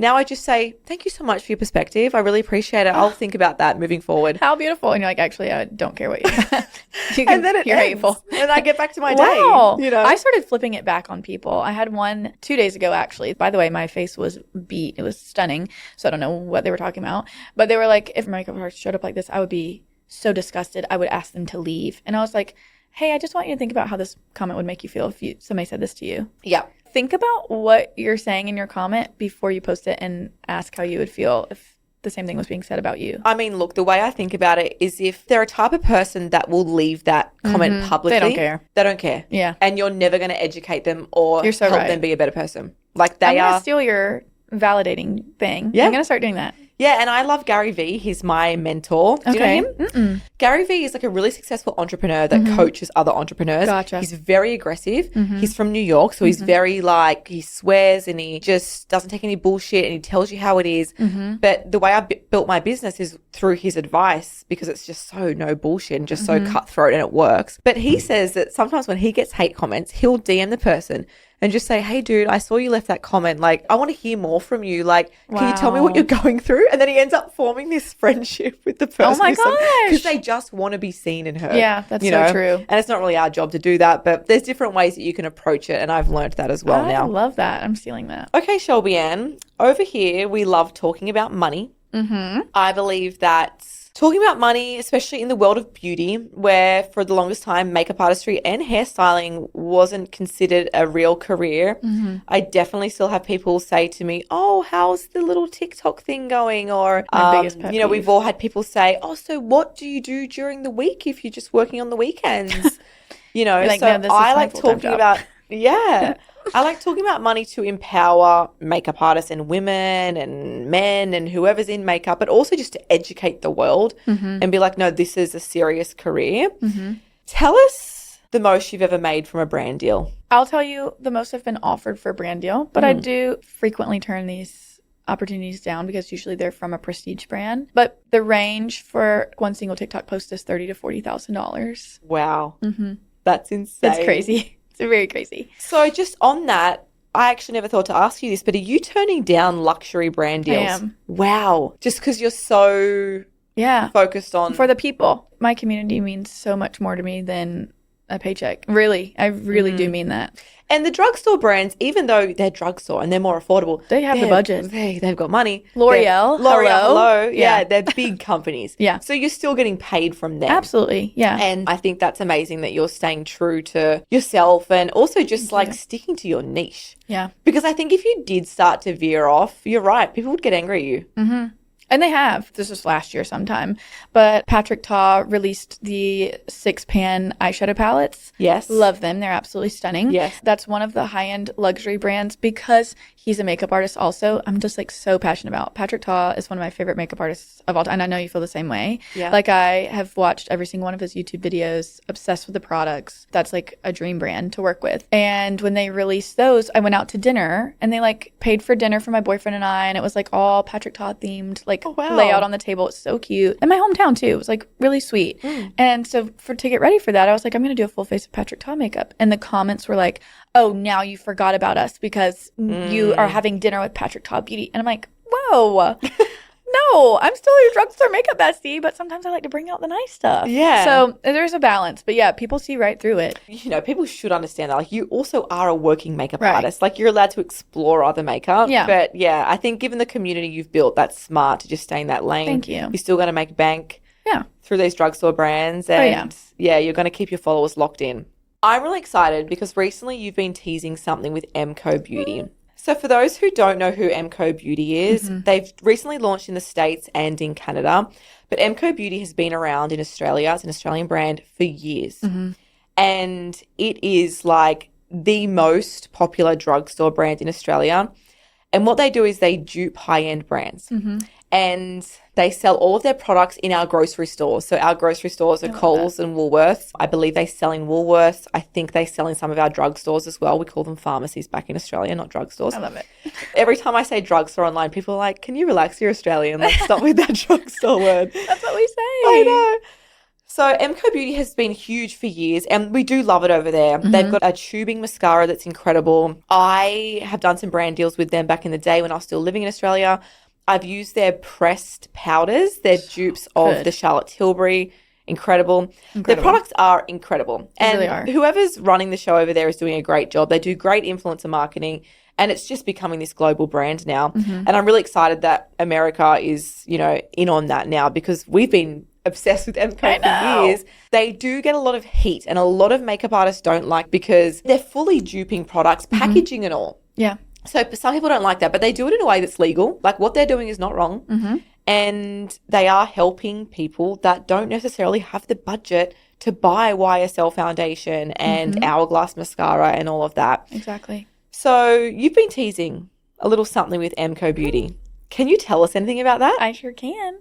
Now I just say, thank you so much for your perspective. I really appreciate it. I'll think about that moving forward. How beautiful. And you're like, actually, I don't care what you you can, and then you're hateful. And I get back to my wow. day. You know? I started flipping it back on people. I had one 2 days ago, actually. By the way, my face was beat. It was stunning. So I don't know what they were talking about. But they were like, if my makeup artist showed up like this, I would be so disgusted. I would ask them to leave. And I was like, hey, I just want you to think about how this comment would make you feel if somebody said this to you. Yeah. Think about what you're saying in your comment before you post it and ask how you would feel if the same thing was being said about you. I mean, look, the way I think about it is if they're a type of person that will leave that comment publicly. They don't care. They don't care. Yeah. And you're never going to educate them or help them be a better person. Like I'm going to steal your validating thing. Yeah. I'm going to start doing that. Yeah, and I love Gary Vee. He's my mentor. Do you know him? Mm-mm. Gary Vee is like a really successful entrepreneur that coaches other entrepreneurs. Gotcha. He's very aggressive. He's from New York, so he's very like, he swears and he just doesn't take any bullshit and he tells you how it is. But the way I built my business is through his advice because it's just so no bullshit and just so cutthroat and it works. But he says that sometimes when he gets hate comments, he'll DM the person and just say, hey, dude, I saw you left that comment. Like, I want to hear more from you. Like, can you tell me what you're going through? And then he ends up forming this friendship with the person. Oh, my gosh. Because they just want to be seen and heard. Yeah, that's so true. And it's not really our job to do that, but there's different ways that you can approach it. And I've learned that as well now. I love that. I'm stealing that. Okay, Shelby Ann. Over here, we love talking about money. I believe that talking about money, especially in the world of beauty, where for the longest time, makeup artistry and hairstyling wasn't considered a real career. I definitely still have people say to me, oh, how's the little TikTok thing going? Or, you know, we've all had people say, oh, so what do you do during the week if you're just working on the weekends? You know, like, so no, I like talking about, I like talking about money to empower makeup artists and women and men and whoever's in makeup, but also just to educate the world and be like, no, this is a serious career. Tell us the most you've ever made from a brand deal. I'll tell you the most I've been offered for a brand deal, but I do frequently turn these opportunities down because usually they're from a prestige brand. But the range for one single TikTok post is $30,000 to $40,000. Wow. That's insane. It's crazy. It's very crazy. So just on that, I actually never thought to ask you this, but are you turning down luxury brand deals? I am. Wow. Just because you're so focused on... For the people. My community means so much more to me than a paycheck. Really. I really do mean that. And the drugstore brands, even though they're drugstore and they're more affordable, they have the budget. They've got money. L'Oreal, hello. Yeah, they're big companies. Yeah. So you're still getting paid from them. Absolutely. Yeah. And I think that's amazing that you're staying true to yourself and also just sticking to your niche. Yeah. Because I think if you did start to veer off, you're right, people would get angry at you. And they have. This was last year sometime. But Patrick Ta released the 6-pan eyeshadow palettes. Yes. Love them. They're absolutely stunning. Yes. That's one of the high-end luxury brands because he's a makeup artist also. I'm just so passionate about. Patrick Ta is one of my favorite makeup artists of all time. And I know you feel the same way. Yeah. Like I have watched every single one of his YouTube videos, obsessed with the products. That's like a dream brand to work with. And when they released those, I went out to dinner and they paid for dinner for my boyfriend and I. And it was all Patrick Ta themed, layout on the table. It's so cute. In my hometown too. It was really sweet. And so to get ready for that, I was like, I'm going to do a full face of Patrick Ta makeup. And the comments were like, oh, now you forgot about us because you are having dinner with Patrick Ta Beauty. And I'm like, whoa. No, I'm still your drugstore makeup bestie, but sometimes I like to bring out the nice stuff. Yeah. So there's a balance. But yeah, people see right through it. You know, people should understand that. You also are a working makeup artist. You're allowed to explore other makeup. Yeah. But yeah, I think given the community you've built, that's smart to just stay in that lane. Thank you. You're still going to make bank through these drugstore brands. And you're going to keep your followers locked in. I'm really excited because recently you've been teasing something with MCO Beauty. So for those who don't know who MCO Beauty is, they've recently launched in the States and in Canada. But MCO Beauty has been around in Australia. It's an Australian brand for years. And it is the most popular drugstore brand in Australia. And what they do is they dupe high-end brands. And they sell all of their products in our grocery stores. So our grocery stores are Coles and Woolworths. I believe they sell in Woolworths. I think they sell in some of our drugstores as well. We call them pharmacies back in Australia, not drugstores. I love it. Every time I say drugstore online, people are like, can you relax? You're Australian. Stop with that drugstore word. That's what we say. I know. So MCO Beauty has been huge for years and we do love it over there. They've got a tubing mascara that's incredible. I have done some brand deals with them back in the day when I was still living in Australia. I've used their pressed powders. They're dupes of the Charlotte Tilbury. Incredible. Their products are incredible. And really are. Whoever's running the show over there is doing a great job. They do great influencer marketing and it's just becoming this global brand now. And I'm really excited that America is, you know, in on that now because we've been obsessed with MCO for years. They do get a lot of heat and a lot of makeup artists don't like because they're fully duping products, packaging and all. Yeah. So some people don't like that, but they do it in a way that's legal. Like what they're doing is not wrong. And they are helping people that don't necessarily have the budget to buy YSL foundation and Hourglass mascara and all of that. Exactly. So you've been teasing a little something with MCO Beauty. Can you tell us anything about that? I sure can.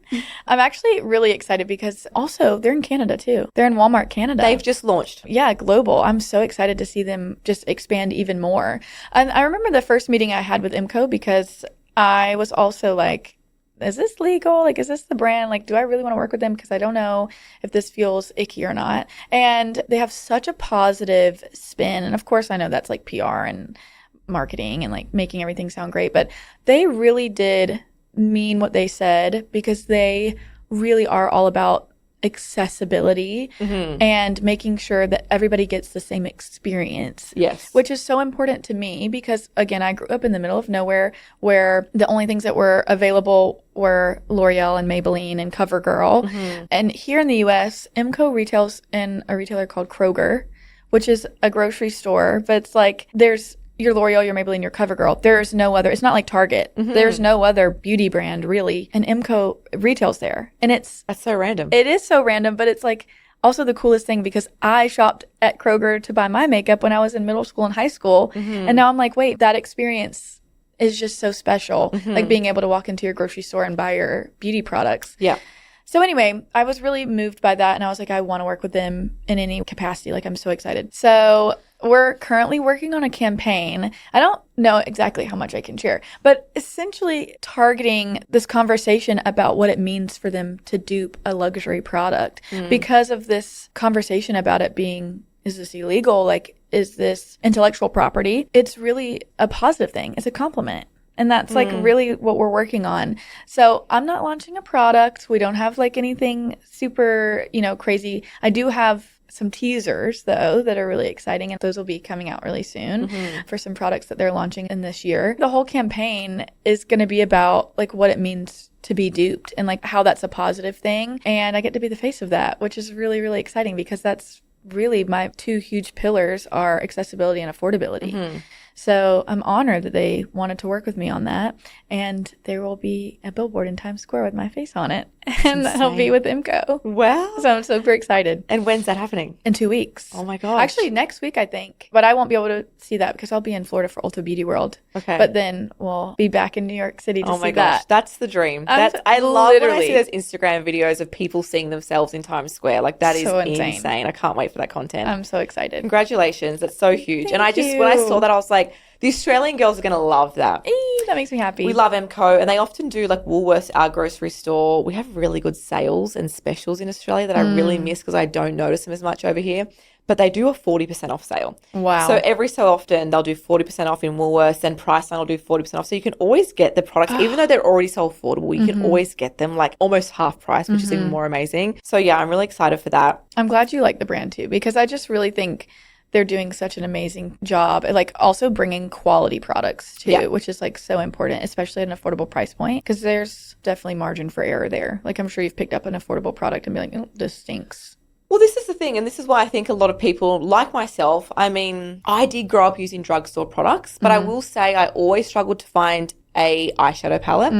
I'm actually really excited because also they're in Canada too. They're in Walmart Canada. They've just launched. Yeah, global. I'm so excited to see them just expand even more. And I remember the first meeting I had with MCO because I was also like, is this legal? Like, is this the brand? Like, do I really want to work with them? Because I don't know if this feels icky or not. And they have such a positive spin. And of course, I know that's like PR and marketing and like making everything sound great, but they really did mean what they said because they really are all about accessibility and making sure that everybody gets the same experience. Yes. Which is so important to me because, again, I grew up in the middle of nowhere where the only things that were available were L'Oreal and Maybelline and CoverGirl. And here in the U.S., MCO retails in a retailer called Kroger, which is a grocery store, but it's like there's your L'Oreal, your Maybelline, your CoverGirl. There's no other. It's not like Target. There's no other beauty brand really. And MCO retails there. And that's so random. It is so random, but it's like also the coolest thing because I shopped at Kroger to buy my makeup when I was in middle school and high school. And now I'm like, wait, that experience is just so special. Like being able to walk into your grocery store and buy your beauty products. Yeah. So anyway, I was really moved by that. And I was like, I want to work with them in any capacity. Like, I'm so excited. So we're currently working on a campaign. I don't know exactly how much I can share, but essentially targeting this conversation about what it means for them to dupe a luxury product because of this conversation about it being, is this illegal? Like, is this intellectual property? It's really a positive thing. It's a compliment. And that's like really what we're working on. So I'm not launching a product. We don't have like anything super, crazy. I do have some teasers though that are really exciting, and those will be coming out really soon for some products that they're launching in this year. The whole campaign is going to be about like what it means to be duped and like how that's a positive thing. And I get to be the face of that, which is really, really exciting because that's really my two huge pillars are accessibility and affordability. So I'm honored that they wanted to work with me on that. And there will be a billboard in Times Square with my face on it. And that'll be with MCO. Wow. So I'm super excited. And when's that happening? In 2 weeks. Oh my gosh. Actually, next week, I think. But I won't be able to see that because I'll be in Florida for Ulta Beauty World. Okay. But then we'll be back in New York City to see that. Oh my gosh. That's the dream. I love when I see those Instagram videos of people seeing themselves in Times Square. Like that is so insane. I can't wait for that content. I'm so excited. Congratulations. That's so huge. Thank you. When I saw that, I was like, the Australian girls are going to love that. That makes me happy. We love MCO, and they often do like Woolworths, our grocery store. We have really good sales and specials in Australia that I really miss because I don't notice them as much over here. But they do a 40% off sale. Wow. So every so often they'll do 40% off in Woolworths, and Priceline will do 40% off. So you can always get the products, even though they're already so affordable, you can always get them like almost half price, which is even more amazing. So yeah, I'm really excited for that. I'm glad you like the brand too, because I just really think they're doing such an amazing job, like also bringing quality products too, which is like so important, especially at an affordable price point, because there's definitely margin for error there. Like I'm sure you've picked up an affordable product and be like, oh, this stinks. Well, this is the thing, and this is why I think a lot of people, like myself, I mean, I did grow up using drugstore products, but I will say I always struggled to find a eyeshadow palette.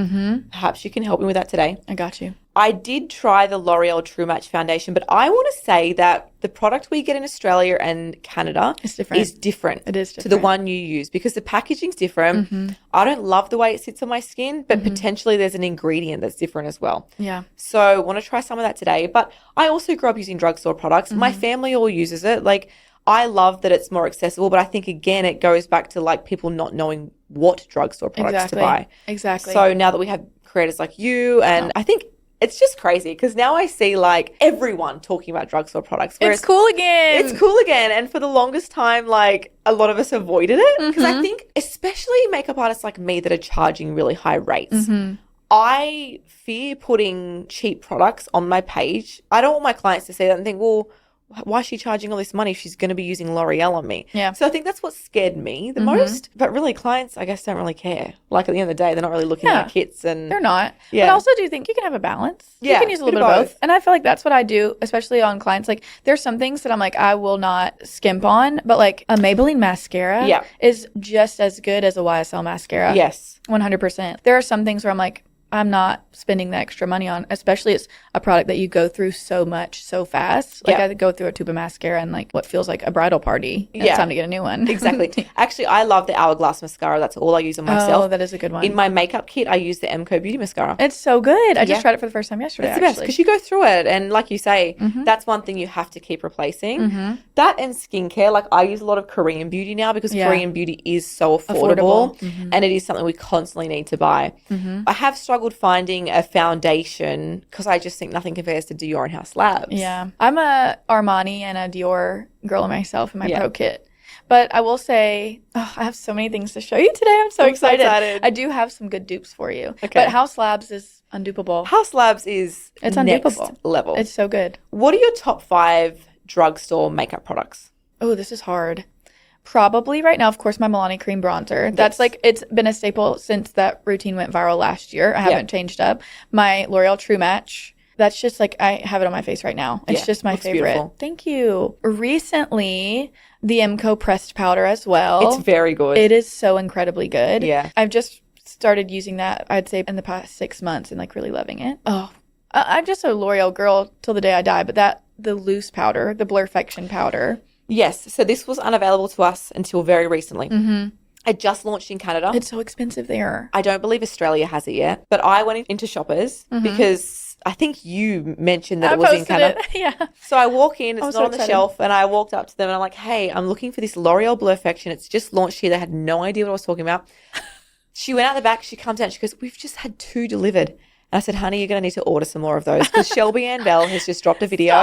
Perhaps you can help me with that today. I got you. I did try the L'Oreal True Match foundation, but I want to say that the product we get in Australia and Canada is different. It is different to the one you use because the packaging's different. I don't love the way it sits on my skin, but potentially there's an ingredient that's different as well. Yeah. So I want to try some of that today. But I also grew up using drugstore products. My family all uses it. Like I love that it's more accessible, but I think again it goes back to like people not knowing what drugstore products to buy. Exactly. So now that we have creators like you, and I think it's just crazy because now I see like everyone talking about drugstore products. It's cool again. It's cool again. And for the longest time, like a lot of us avoided it because I think especially makeup artists like me that are charging really high rates, I fear putting cheap products on my page. I don't want my clients to see that and think, well, why is she charging all this money if she's going to be using L'Oreal on me? Yeah. So I think that's what scared me the most. But really, clients, I guess, don't really care. Like, at the end of the day, they're not really looking at kits and... They're not. Yeah. But I also do think you can have a balance. Yeah, you can use a little bit of both. And I feel like that's what I do, especially on clients. Like, there's some things that I'm like, I will not skimp on. But, like, a Maybelline mascara is just as good as a YSL mascara. Yes. 100%. There are some things where I'm like, I'm not spending the extra money on, especially it's a product that you go through so much so fast. Like I go through a tube of mascara and like what feels like a bridal party. And it's time to get a new one. Exactly. Actually, I love the Hourglass mascara. That's all I use on myself. Oh, that is a good one. In my makeup kit, I use the MCO Beauty mascara. It's so good. I just tried it for the first time yesterday. It's the best because you go through it. And like you say, that's one thing you have to keep replacing. That and skincare. Like I use a lot of Korean beauty now because Korean beauty is so affordable. And it is something we constantly need to buy. I have struggled finding a foundation because I just think nothing compares to Dior and House Labs. Yeah. I'm a Armani and a Dior girl myself in my pro kit. But I will say, I have so many things to show you today. I'm so excited. I do have some good dupes for you. Okay. But House Labs is undupable. House Labs is next level. It's so good. What are your top 5 drugstore makeup products? Oh, this is hard. Probably right now, of course, my Milani cream bronzer. That's like, it's been a staple since that routine went viral last year. I haven't changed up. My L'Oreal True Match. That's just like, I have it on my face right now. It's just my favorite. Beautiful. Thank you. Recently, the MCO pressed powder as well. It's very good. It is so incredibly good. Yeah. I've just started using that, I'd say, in the past 6 months and like really loving it. Oh, I'm just a L'Oreal girl till the day I die. But the loose powder, the Blurfection powder. Yes. So this was unavailable to us until very recently. It just launched in Canada. It's so expensive there. I don't believe Australia has it yet. But I went into Shoppers because I think you mentioned that it was in Canada. Yeah. So I walk in, it's not on the shelf, and I walked up to them and I'm like, hey, I'm looking for this L'Oreal Blurfection. It's just launched here. They had no idea what I was talking about. She went out the back. She comes out. She goes, we've just had 2 delivered. And I said, honey, you're going to need to order some more of those because Shelby Ann Bell has just dropped a video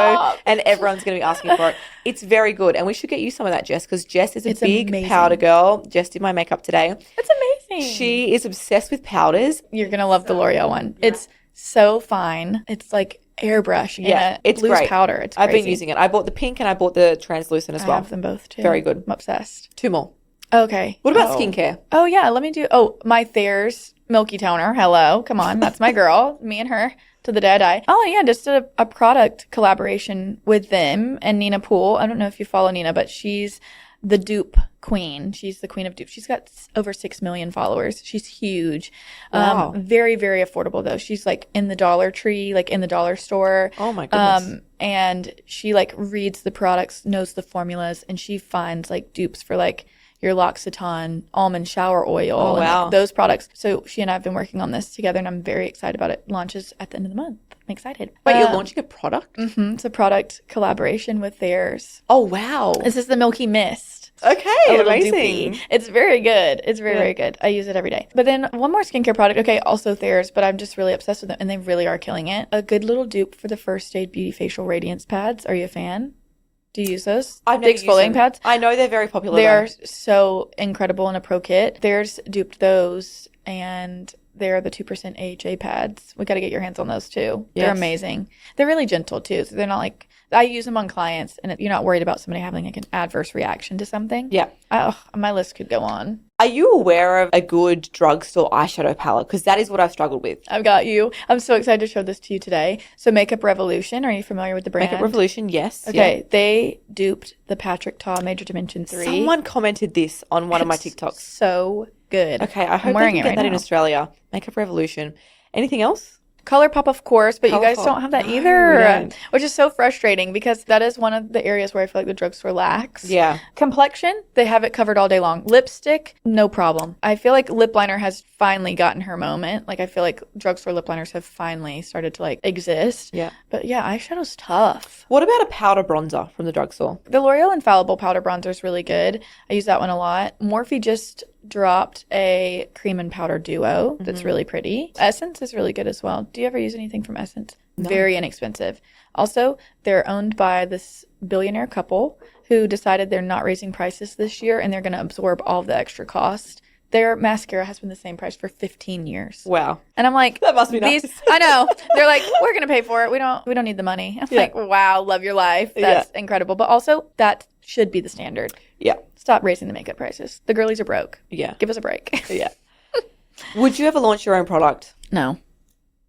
and everyone's going to be asking for it. It's very good. And we should get you some of that, Jess, because Jess is a big powder girl. Jess did my makeup today. It's amazing. She is obsessed with powders. You're going to love the L'Oreal one. Yeah. It's so fine. It's like airbrush in it's loose great. powder. It's crazy. I've been using it. I bought the pink and I bought the translucent as well. I have them both too. Very good. I'm obsessed. 2 more. Okay. What about skincare? Oh, yeah. Let me do... Oh, my Thayer's Milky Toner. Hello. Come on. That's my girl. Me and her to the day I die. Oh, yeah. Just did a product collaboration with them and Nina Poole. I don't know if you follow Nina, but she's the dupe queen. She's the queen of dupe. She's got over 6 million followers. She's huge. Wow. Very, very affordable, though. She's like in the Dollar Tree, like in the dollar store. Oh, my goodness. And she like reads the products, knows the formulas, and she finds like dupes for like your L'Occitane almond shower oil and like, those products. So she and I have been working on this together and I'm very excited about it. Launches at the end of the month. I'm excited. Wait, you're launching a product? It's a product collaboration with theirs. Oh, wow. This is the Milky Mist. Okay, amazing. Doopy. It's very good. It's very, very good. I use it every day. But then one more skincare product. Okay, also theirs, but I'm just really obsessed with them and they really are killing it. A good little dupe for the First Aid Beauty Facial Radiance Pads. Are you a fan? Do you use those? I've the exfoliating pads? I know they're very popular. They are so incredible in a pro kit. Theirs duped those, and they're the 2% AHA pads. We got to get your hands on those too. Yes. They're amazing. They're really gentle too. So they're not like, I use them on clients, and you're not worried about somebody having like an adverse reaction to something. Yeah. My list could go on. Are you aware of a good drugstore eyeshadow palette? Because that is what I've struggled with. I've got you. I'm so excited to show this to you today. So Makeup Revolution, are you familiar with the brand? Makeup Revolution, yes. Okay, they duped the Patrick Ta Major Dimension 3. Someone commented this on one of my TikToks. So good. Okay, I hope they can get that in Australia. Makeup Revolution. Anything else? ColourPop, of course, but you guys don't have that either, which is so frustrating because that is one of the areas where I feel like the drugstore lacks. Yeah. Complexion, they have it covered all day long. Lipstick, no problem. I feel like lip liner has finally gotten her moment. Like I feel like drugstore lip liners have finally started to like exist. Yeah. But yeah, eyeshadow's tough. What about a powder bronzer from the drugstore? The L'Oreal Infallible powder bronzer is really good. I use that one a lot. Morphe just dropped a cream and powder duo that's really pretty. Essence is really good as well. Do you ever use anything from Essence? No. Very inexpensive. Also, they're owned by this billionaire couple who decided they're not raising prices this year and they're going to absorb all of the extra cost. Their mascara has been the same price for 15 years. Wow. And I'm like, that must be nice. I know. They're like, we're going to pay for it. We don't need the money. I'm like, wow, love your life. That's incredible. But also, that should be the standard. Yeah. Stop raising the makeup prices. The girlies are broke. Yeah. Give us a break. Yeah. Would you ever launch your own product? No.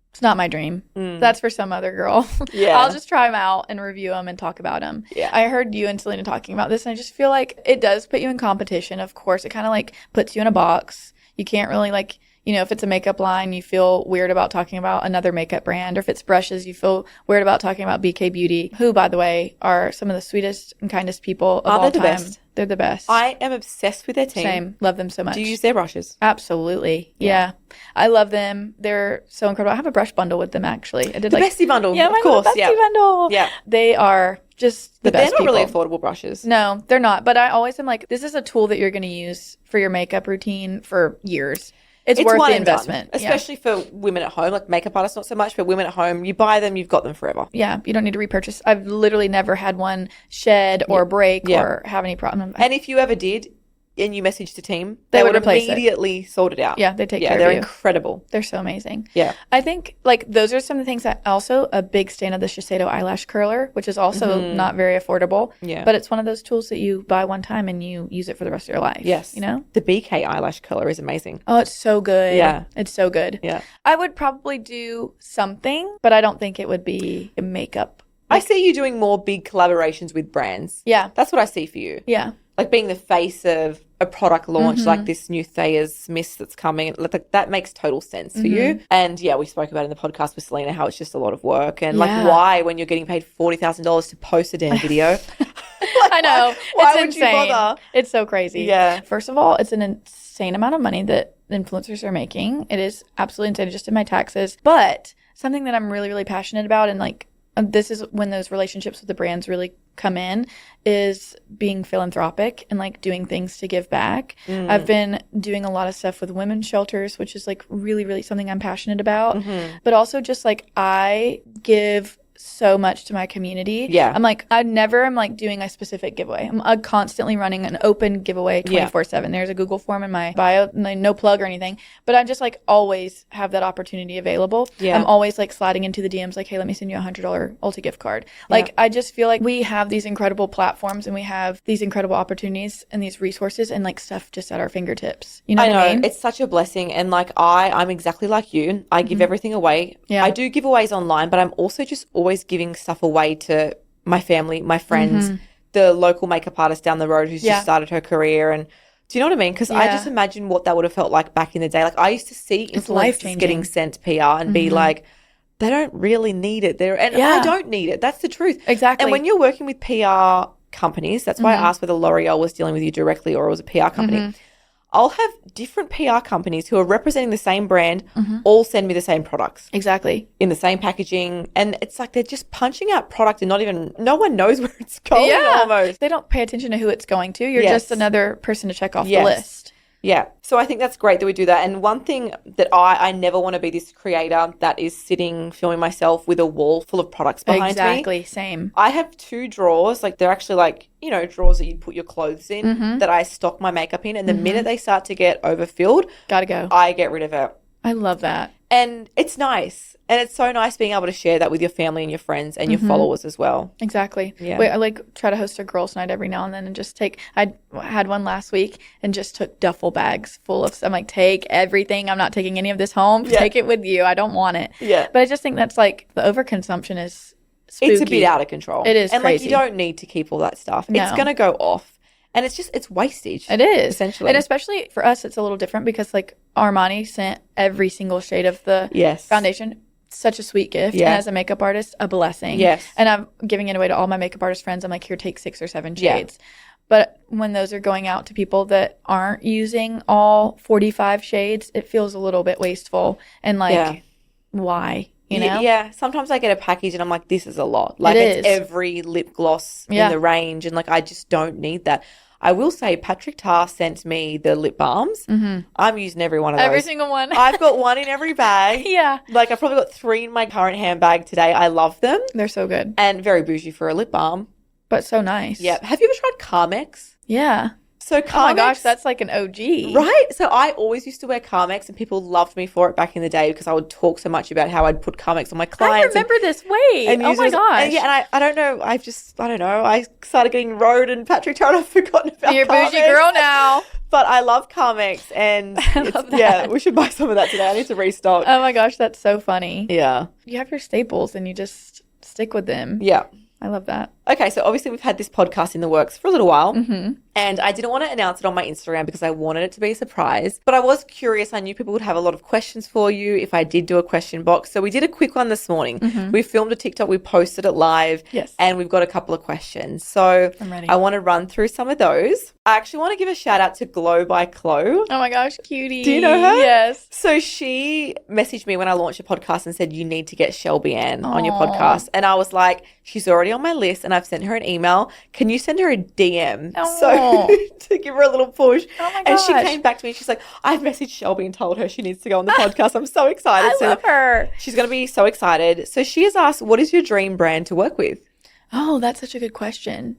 It's not my dream. That's for some other girl. Yeah. I'll just try them out and review them and talk about them. Yeah. I heard you and Selena talking about this, and I just feel like it does put you in competition. Of course, it kind of like puts you in a box. You can't really like, you know, if it's a makeup line, you feel weird about talking about another makeup brand. Or if it's brushes, you feel weird about talking about BK Beauty, who, by the way, are some of the sweetest and kindest people of all time. Best? They're the best. I am obsessed with their team. Same. Love them so much. Do you use their brushes? Absolutely. Yeah. I love them. They're so incredible. I have a brush bundle with them, actually. I did the bestie bundle. Yeah, of course. The bestie bundle. Yeah. They are just the best people. But they're not really affordable brushes. No, they're not. But I always am like, this is a tool that you're going to use for your makeup routine for years. It's worth the investment. Especially for women at home. Like makeup artists, not so much, but women at home, you buy them, you've got them forever. Yeah, you don't need to repurchase. I've literally never had one shed or break or have any problem. And if you ever did, and you messaged the team, they would immediately sort it out. Yeah, they take care of you. Yeah, they're incredible. They're so amazing. Yeah. I think, like, those are some of the things that also a big stand of the Shiseido eyelash curler, which is also not very affordable. Yeah. But it's one of those tools that you buy one time and you use it for the rest of your life. Yes. You know? The BK eyelash curler is amazing. Oh, it's so good. Yeah. It's so good. Yeah. I would probably do something, but I don't think it would be makeup. I see you doing more big collaborations with brands. Yeah. That's what I see for you. Yeah. Like being the face of a product launch, like this new Thayer's mist that's coming. Like, that makes total sense for you. And yeah, we spoke about in the podcast with Selena how it's just a lot of work. And like, why, when you're getting paid $40,000 to post a damn video? Like, I know. Why it's would insane. you bother? It's so crazy. Yeah. First of all, it's an insane amount of money that influencers are making. It is absolutely insane, just in my taxes. But something that I'm really, really passionate about, and like, this is when those relationships with the brands really come in, is being philanthropic and like doing things to give back. I've been doing a lot of stuff with women's shelters, which is like really, really something I'm passionate about. But also just like I give so much to my community. Yeah. I'm like, I never am like doing a specific giveaway. I'm constantly running an open giveaway 24/7. There's a Google form in my bio, no plug or anything, but I just like always have that opportunity available. Yeah. I'm always like sliding into the DMs like, hey, let me send you a $100 Ulta gift card. Like, I just feel like we have these incredible platforms and we have these incredible opportunities and these resources and like stuff just at our fingertips. You know what I mean? It's such a blessing. And like, I'm exactly like you. I give everything away. Yeah. I do giveaways online, but I'm also just always giving stuff away to my family, my friends, the local makeup artist down the road who's just started her career. And do you know what I mean? Because I just imagine what that would have felt like back in the day. Like, I used to see influencers getting sent PR and be like, they don't really need it. I don't need it. That's the truth. Exactly. And when you're working with PR companies, that's why I asked whether L'Oreal was dealing with you directly or it was a PR company. I'll have different PR companies who are representing the same brand all send me the same products. Exactly. In the same packaging. And it's like they're just punching out product and no one knows where it's going almost. They don't pay attention to who it's going to. You're just another person to check off the list. Yeah. So I think that's great that we do that. And one thing that I never want to be this creator that is sitting filming myself with a wall full of products behind me. Exactly. Same. I have 2 drawers. Like, they're actually like, you know, drawers that you put your clothes in that I stock my makeup in. And the minute they start to get overfilled, gotta go. I get rid of it. I love that. And it's nice. And it's so nice being able to share that with your family and your friends and your followers as well. Exactly. Yeah. I like try to host a girls' night every now and then and just I had one last week and just took duffel bags full of, I'm like, take everything. I'm not taking any of this home. Yeah. Take it with you. I don't want it. Yeah. But I just think that's like the overconsumption is spooky. It's a bit out of control. It is and crazy. Like, you don't need to keep all that stuff. No. It's going to go off. And it's wastage. It is. Essentially. And especially for us, it's a little different because like Armani sent every single shade of the foundation. Such a sweet gift. Yeah. And as a makeup artist, a blessing. Yes. And I'm giving it away to all my makeup artist friends. I'm like, here, take 6 or 7 shades. Yeah. But when those are going out to people that aren't using all 45 shades, it feels a little bit wasteful. And like, why? You know? Yeah. Sometimes I get a package and I'm like, this is a lot. Like, it's every lip gloss in the range. And like, I just don't need that. I will say Patrick Tarr sent me the lip balms. I'm using every one of those. Every single one. I've got one in every bag. Yeah. Like I've probably got 3 in my current handbag today. I love them. They're so good. And very bougie for a lip balm. But so nice. Yeah. Have you ever tried Carmex? Yeah. So Carmex, oh my gosh, that's like an OG. Right? So I always used to wear Carmex and people loved me for it back in the day because I would talk so much about how I'd put Carmex on my clients. I remember this. Wait. And oh my gosh. And I don't know. I don't know. I started getting road and Patrick Tarr and I've forgotten about You're a Carmex. bougie girl now. But I love Carmex and I love that. Yeah, we should buy some of that today. I need to restock. Oh my gosh, that's so funny. Yeah. You have your staples and you just stick with them. Yeah. I love that. Okay, so obviously we've had this podcast in the works for a little while. And I didn't want to announce it on my Instagram because I wanted it to be a surprise. But I was curious. I knew people would have a lot of questions for you if I did do a question box. So we did a quick one this morning. We filmed a TikTok. We posted it live. Yes. And we've got a couple of questions. So I'm ready. I want to run through some of those. I actually want to give a shout out to Glow by Chloe. Oh my gosh, cutie. Do you know her? Yes. So she messaged me when I launched a podcast and said, you need to get Shelby Ann on your podcast. And I was like, she's already on my list and I've sent her an email. Can you send her a DM? Oh. So to give her a little push. Oh my And she gosh. came back to me. She's like, I've messaged Shelby and told her she needs to go on the podcast. I'm so excited. I love her. She's going to be so excited. So she has asked, what is your dream brand to work with? Oh, that's such a good question.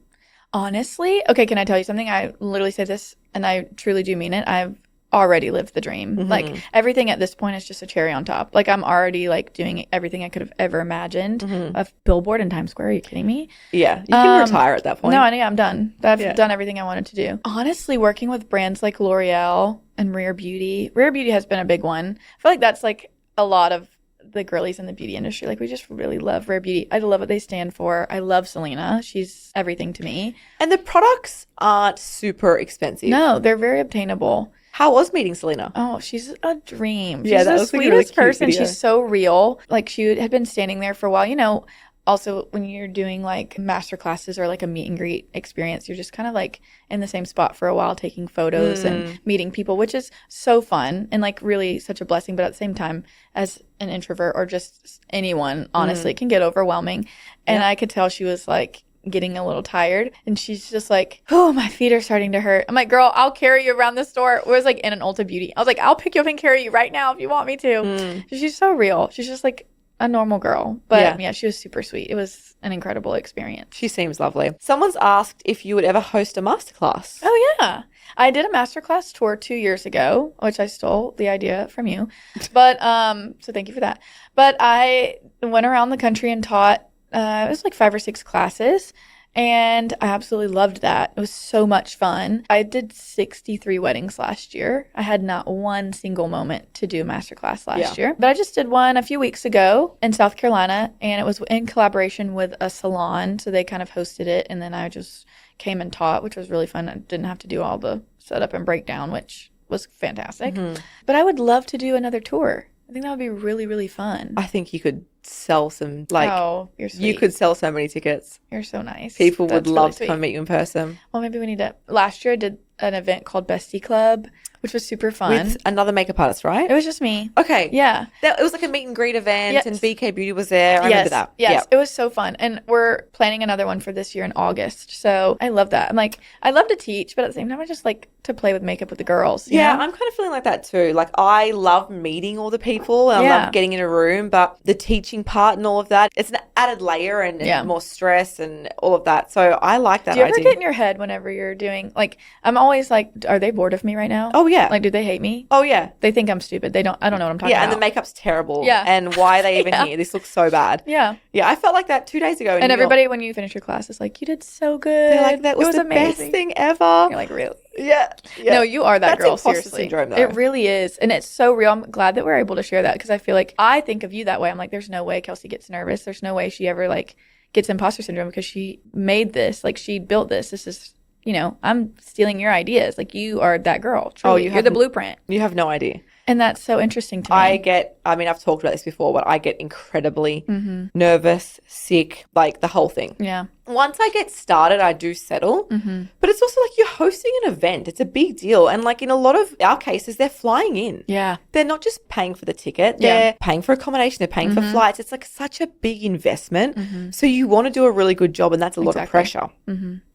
Honestly, okay, can I tell you something? I literally say this and I truly do mean it. I've already lived the dream. Like everything at this point is just a cherry on top. Like I'm already like doing everything I could have ever imagined. A billboard in Times Square. Are you kidding me? Yeah. You can retire at that point. No, I'm done. I've done everything I wanted to do. Honestly, working with brands like L'Oreal and Rare Beauty. Rare Beauty has been a big one. I feel like that's like a lot of the girlies in the beauty industry. Like we just really love Rare Beauty. I love what they stand for. I love Selena. She's everything to me. And the products aren't super expensive. No, they're very obtainable. How was meeting Selena? Oh, she's a dream. Yeah, She's that the was like a sweetest really cute person. video. She's so real. Like she had been standing there for a while. You know, also when you're doing like master classes or like a meet and greet experience, you're just kind of like in the same spot for a while taking photos and meeting people, which is so fun and like really such a blessing. But at the same time, as an introvert or just anyone, honestly, it can get overwhelming. And I could tell she was like getting a little tired and she's just like, oh, my feet are starting to hurt. I'm like, girl, I'll carry you around the store. It was like in an Ulta Beauty. I was like, I'll pick you up and carry you right now if you want me to. She's so real. She's just like a normal girl. But yeah, she was super sweet. It was an incredible experience. She seems lovely. Someone's asked if you would ever host a masterclass. Oh, yeah. I did a masterclass tour 2 years ago, which I stole the idea from you. But so thank you for that. But I went around the country and taught it was like 5 or 6 classes, and I absolutely loved that. It was so much fun. I did 63 weddings last year. I had not one single moment to do a masterclass last year. But I just did one a few weeks ago in South Carolina, and it was in collaboration with a salon, so they kind of hosted it, and then I just came and taught, which was really fun. I didn't have to do all the setup and breakdown, which was fantastic. But I would love to do another tour. I think that would be really, really fun. I think you could sell some, like, oh, you're sweet. you could sell so many tickets. You're so nice. People That's would love really to sweet. come meet you in person. Well, maybe we need to. Last year I did an event called Bestie Club, which was super fun. With another makeup artist, right? It was just me. Okay. Yeah. It was like a meet and greet event Yes. and BK Beauty was there. I remember that. Yes. It was so fun. And we're planning another one for this year in August. So I love that. I'm like, I love to teach, but at the same time, I just like to play with makeup with the girls. you Yeah, know? I'm kind of feeling like that too. Like I love meeting all the people and I love getting in a room, but the teaching part and all of that, it's an added layer and more stress and all of that. So I like that Do you ever idea. get in your head whenever you're doing, like, I'm always like, are they bored of me right now? Oh, yeah. Like, do they hate me? Oh, yeah. They think I'm stupid. I don't know what I'm talking Yeah, about. and the makeup's terrible. Yeah. And why are they even Yeah. here? This looks so bad. Yeah. Yeah, I felt like that 2 days ago. In And New York. everybody, when you finish your class, is like, you did so good. They're like, that was it was the amazing. best thing ever. You're like, really? Yeah. No, you are that That's girl, imposter seriously. syndrome, though. It really is. And it's so real. I'm glad that we're able to share that because I feel like I think of you that way. I'm like, there's no way Kelsey gets nervous. There's no way she ever, like, gets imposter syndrome because she made this. Like, she built this. This is, you know, I'm stealing your ideas. Like, you are that girl. Truly. You're the blueprint. You have no idea. And that's so interesting to me. I've talked about this before, but I get incredibly nervous, sick, like the whole thing. Yeah. Once I get started, I do settle. But it's also like you're hosting an event. It's a big deal. And like in a lot of our cases, they're flying in. Yeah. They're not just paying for the ticket. They're paying for accommodation. They're paying for flights. It's like such a big investment. So you want to do a really good job and that's a lot of pressure.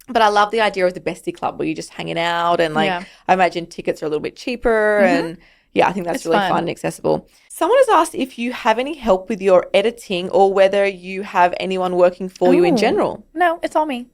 But I love the idea of the bestie club where you're just hanging out and like I imagine tickets are a little bit cheaper and I think that's really fun and accessible. Someone has asked if you have any help with your editing or whether you have anyone working for you in general. No, it's all me.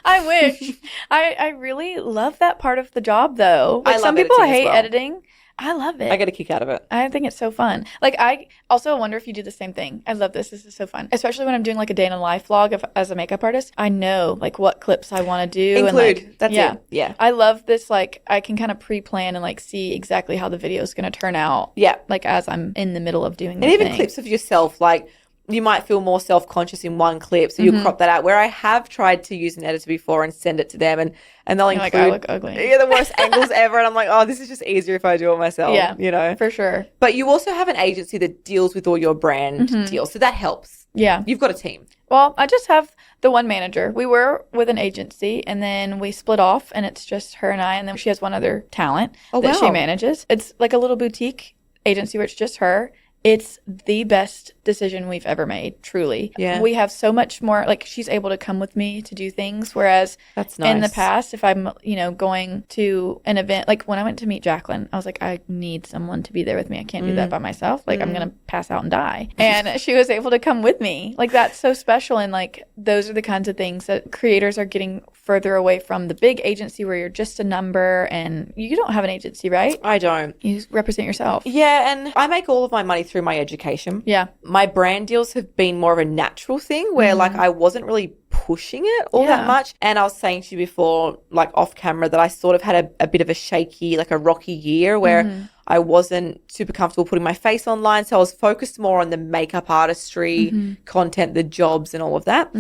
I wish. I really love that part of the job though. Like, some people hate editing. I love it. I get a kick out of it. I think it's so fun. Like, I also wonder if you do the same thing. I love this. This is so fun. Especially when I'm doing like a day in a life vlog as a makeup artist. I know like what clips I want to do. Include. And, like, that's it. Yeah. I love this. Like, I can kind of pre-plan and like see exactly how the video is going to turn out. Yeah. Like as I'm in the middle of doing the And even thing. clips of yourself, like you might feel more self-conscious in one clip, so you'll crop that out. Where I have tried to use an editor before and send it to them, and they'll include, like, I look ugly. Yeah, the worst angles ever, and I'm like, oh, this is just easier if I do it myself. Yeah, you know, for sure. But you also have an agency that deals with all your brand deals, so that helps. Yeah, you've got a team. Well, I just have the one manager. We were with an agency, and then we split off, and it's just her and I, and then she has one other talent that she manages. It's like a little boutique agency where it's just her. It's the best decision we've ever made, truly. Yeah. We have so much more, like she's able to come with me to do things, whereas that's nice. In the past, if I'm, going to an event, like when I went to meet Jacqueline, I was like, I need someone to be there with me. I can't do that by myself. Like I'm going to pass out and die. And she was able to come with me. Like that's so special. And like those are the kinds of things that creators are getting further away from the big agency where you're just a number, and you don't have an agency, right? I don't. You represent yourself. Yeah, and I make all of my money through my education. Yeah. My brand deals have been more of a natural thing where like I wasn't really pushing it all that much. And I was saying to you before, like off camera, that I sort of had a bit of a shaky, like a rocky year where I wasn't super comfortable putting my face online. So I was focused more on the makeup artistry, content, the jobs and all of that.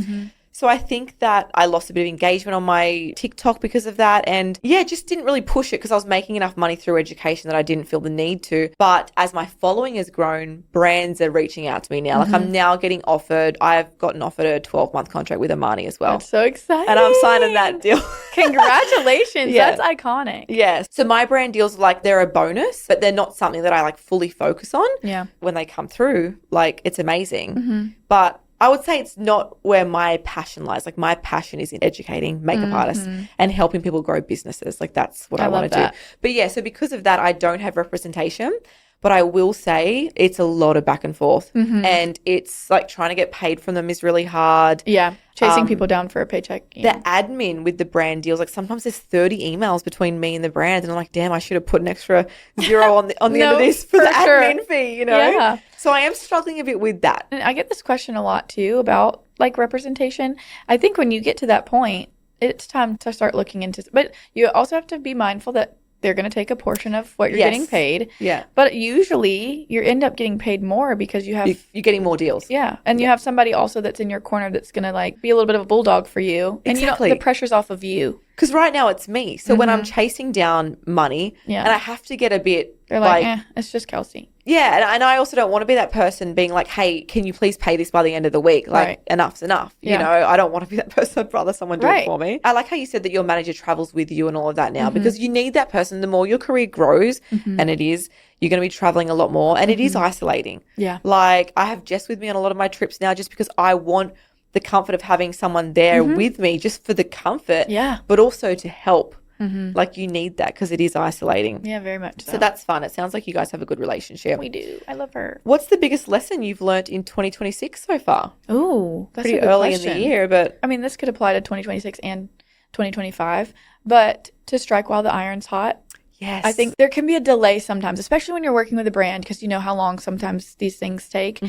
So I think that I lost a bit of engagement on my TikTok because of that. And just didn't really push it because I was making enough money through education that I didn't feel the need to. But as my following has grown, brands are reaching out to me now. Like I'm now getting offered, I've gotten offered a 12-month contract with Armani as well. That's so exciting. And I'm signing that deal. Congratulations. That's iconic. Yes. So my brand deals like they're a bonus, but they're not something that I like fully focus on. Yeah. When they come through, like it's amazing. But I would say it's not where my passion lies. Like my passion is in educating makeup artists and helping people grow businesses. Like that's what I want to do. But so because of that, I don't have representation. But I will say it's a lot of back and forth. And it's like trying to get paid from them is really hard. Yeah. Chasing people down for a paycheck. The admin with the brand deals, like sometimes there's 30 emails between me and the brand. And I'm like, damn, I should have put an extra zero on the end of this for the admin fee, Yeah. So I am struggling a bit with that. And I get this question a lot too about like representation. I think when you get to that point, it's time to start looking into, but you also have to be mindful that they're going to take a portion of what you're getting paid. Yeah. But usually you end up getting paid more because you have... You're getting more deals. Yeah. And you have somebody also that's in your corner that's going to like be a little bit of a bulldog for you. Exactly. And the pressure's off of you. Because right now it's me. So when I'm chasing down money and I have to get a bit... They're like, it's just Kelsey. Yeah, and I also don't want to be that person being like, hey, can you please pay this by the end of the week? Like, enough's enough. You know, I don't want to be that person. I'd rather someone do it for me. I like how you said that your manager travels with you and all of that now because you need that person. The more your career grows, and it is, you're going to be traveling a lot more, and it is isolating. Yeah. Like, I have Jess with me on a lot of my trips now just because I want the comfort of having someone there with me just for the comfort, but also to help. Like you need that because it is isolating. Yeah, very much so. So that's fun. It sounds like you guys have a good relationship. We do. I love her. What's the biggest lesson you've learnt in 2026 so far? Oh, that's pretty a good early question. In the year, but I mean, this could apply to 2026 and 2025. But to strike while the iron's hot. Yes. I think there can be a delay sometimes, especially when you're working with a brand because you know how long sometimes these things take.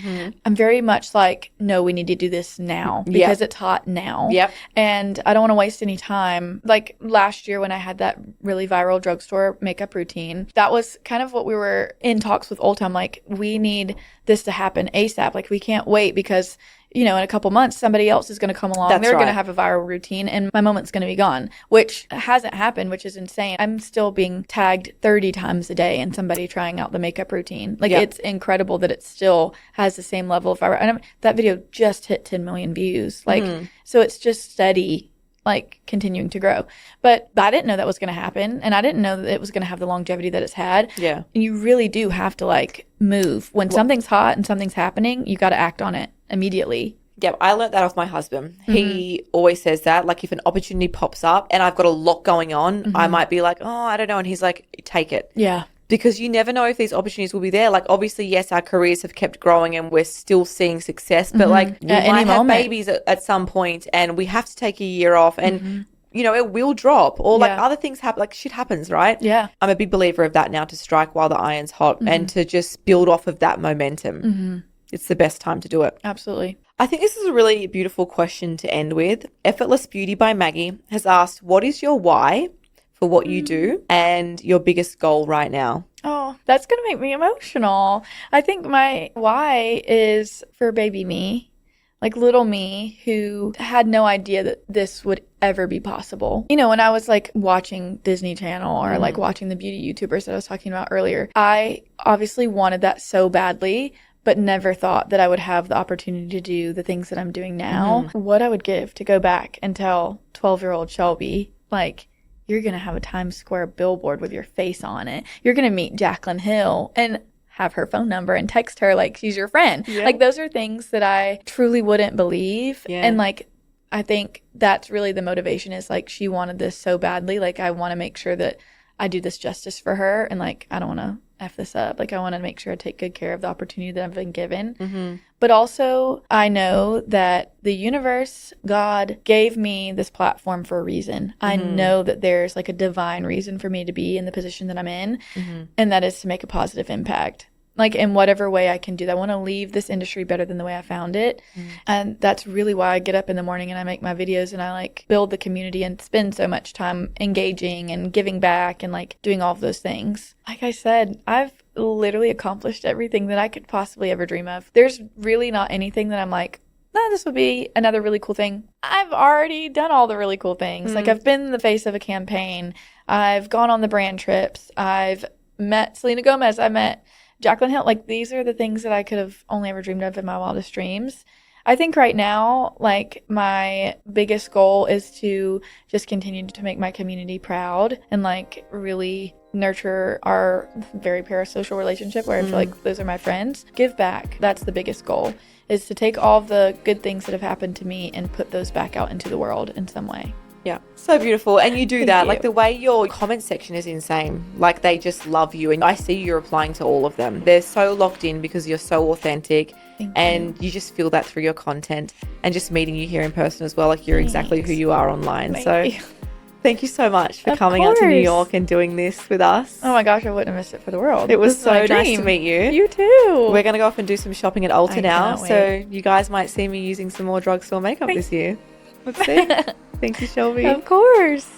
I'm very much like, no, we need to do this now because it's hot now. Yep. And I don't want to waste any time. Like last year when I had that really viral drugstore makeup routine, that was kind of what we were in talks with Ulta. I'm like, we need this to happen ASAP. Like we can't wait because in a couple months, somebody else is going to come along. They're going to have a viral routine and my moment's going to be gone, which hasn't happened, which is insane. I'm still being tagged 30 times a day and somebody trying out the makeup routine. Like it's incredible that it still has the same level of viral. And that video just hit 10 million views. Like, so it's just steady, like continuing to grow. But I didn't know that was going to happen. And I didn't know that it was going to have the longevity that it's had. Yeah. And you really do have to like move. When something's hot and something's happening, you got to act on it immediately. Yeah, I learned that off my husband. He always says that, like if an opportunity pops up and I've got a lot going on, I might be like, oh, I don't know. And he's like, take it. Yeah. Because you never know if these opportunities will be there. Like, obviously, yes, our careers have kept growing and we're still seeing success. But, like, we might have babies at some point and we have to take a year off and, you know, it will drop. Or, like, other things happen. Like, shit happens, right? Yeah. I'm a big believer of that now, to strike while the iron's hot and to just build off of that momentum. It's the best time to do it. Absolutely. I think this is a really beautiful question to end with. Effortless Beauty by Maggie has asked, what is your why for what you do and your biggest goal right now? Oh, that's going to make me emotional. I think my why is for baby me, like little me, who had no idea that this would ever be possible. You know, when I was like watching Disney Channel or like watching the beauty YouTubers that I was talking about earlier, I obviously wanted that so badly, but never thought that I would have the opportunity to do the things that I'm doing now. What I would give to go back and tell 12-year-old Shelby, like, you're going to have a Times Square billboard with your face on it. You're going to meet Jaclyn Hill and have her phone number and text her like she's your friend. Yeah. Like, those are things that I truly wouldn't believe. Yeah. And like, I think that's really the motivation, is like, she wanted this so badly. Like, I want to make sure that I do this justice for her. And like, I don't want to F this up. Like, I want to make sure I take good care of the opportunity that I've been given. But also, I know that the universe, God, gave me this platform for a reason. I know that there's like a divine reason for me to be in the position that I'm in, and that is to make a positive impact. Like, in whatever way I can do that. I want to leave this industry better than the way I found it. And that's really why I get up in the morning and I make my videos and I like build the community and spend so much time engaging and giving back and like doing all of those things. Like I said, I've literally accomplished everything that I could possibly ever dream of. There's really not anything that I'm like, no, this would be another really cool thing. I've already done all the really cool things. Like, I've been the face of a campaign. I've gone on the brand trips. I've met Selena Gomez. I met Jaclyn Hill. Like, these are the things that I could have only ever dreamed of in my wildest dreams. I think right now, like, my biggest goal is to just continue to make my community proud and like really nurture our very parasocial relationship where I feel like those are my friends. Give back. That's the biggest goal, is to take all of the good things that have happened to me and put those back out into the world in some way. Yeah, so beautiful. And you do that. you. Like, the way your comment section is insane. Like, they just love you. And I see you replying to all of them. They're so locked in because you're so authentic. And you just feel that through your content, and just meeting you here in person as well. Like, you're exactly who you are online. Thank you so much for coming out to New York and doing this with us. Oh my gosh, I wouldn't have missed it for the world. It was so nice to meet you. You too. We're going to go off and do some shopping at Ulta now. So you guys might see me using some more drugstore makeup this year. Let's see. Thank you, Shelby. Of course.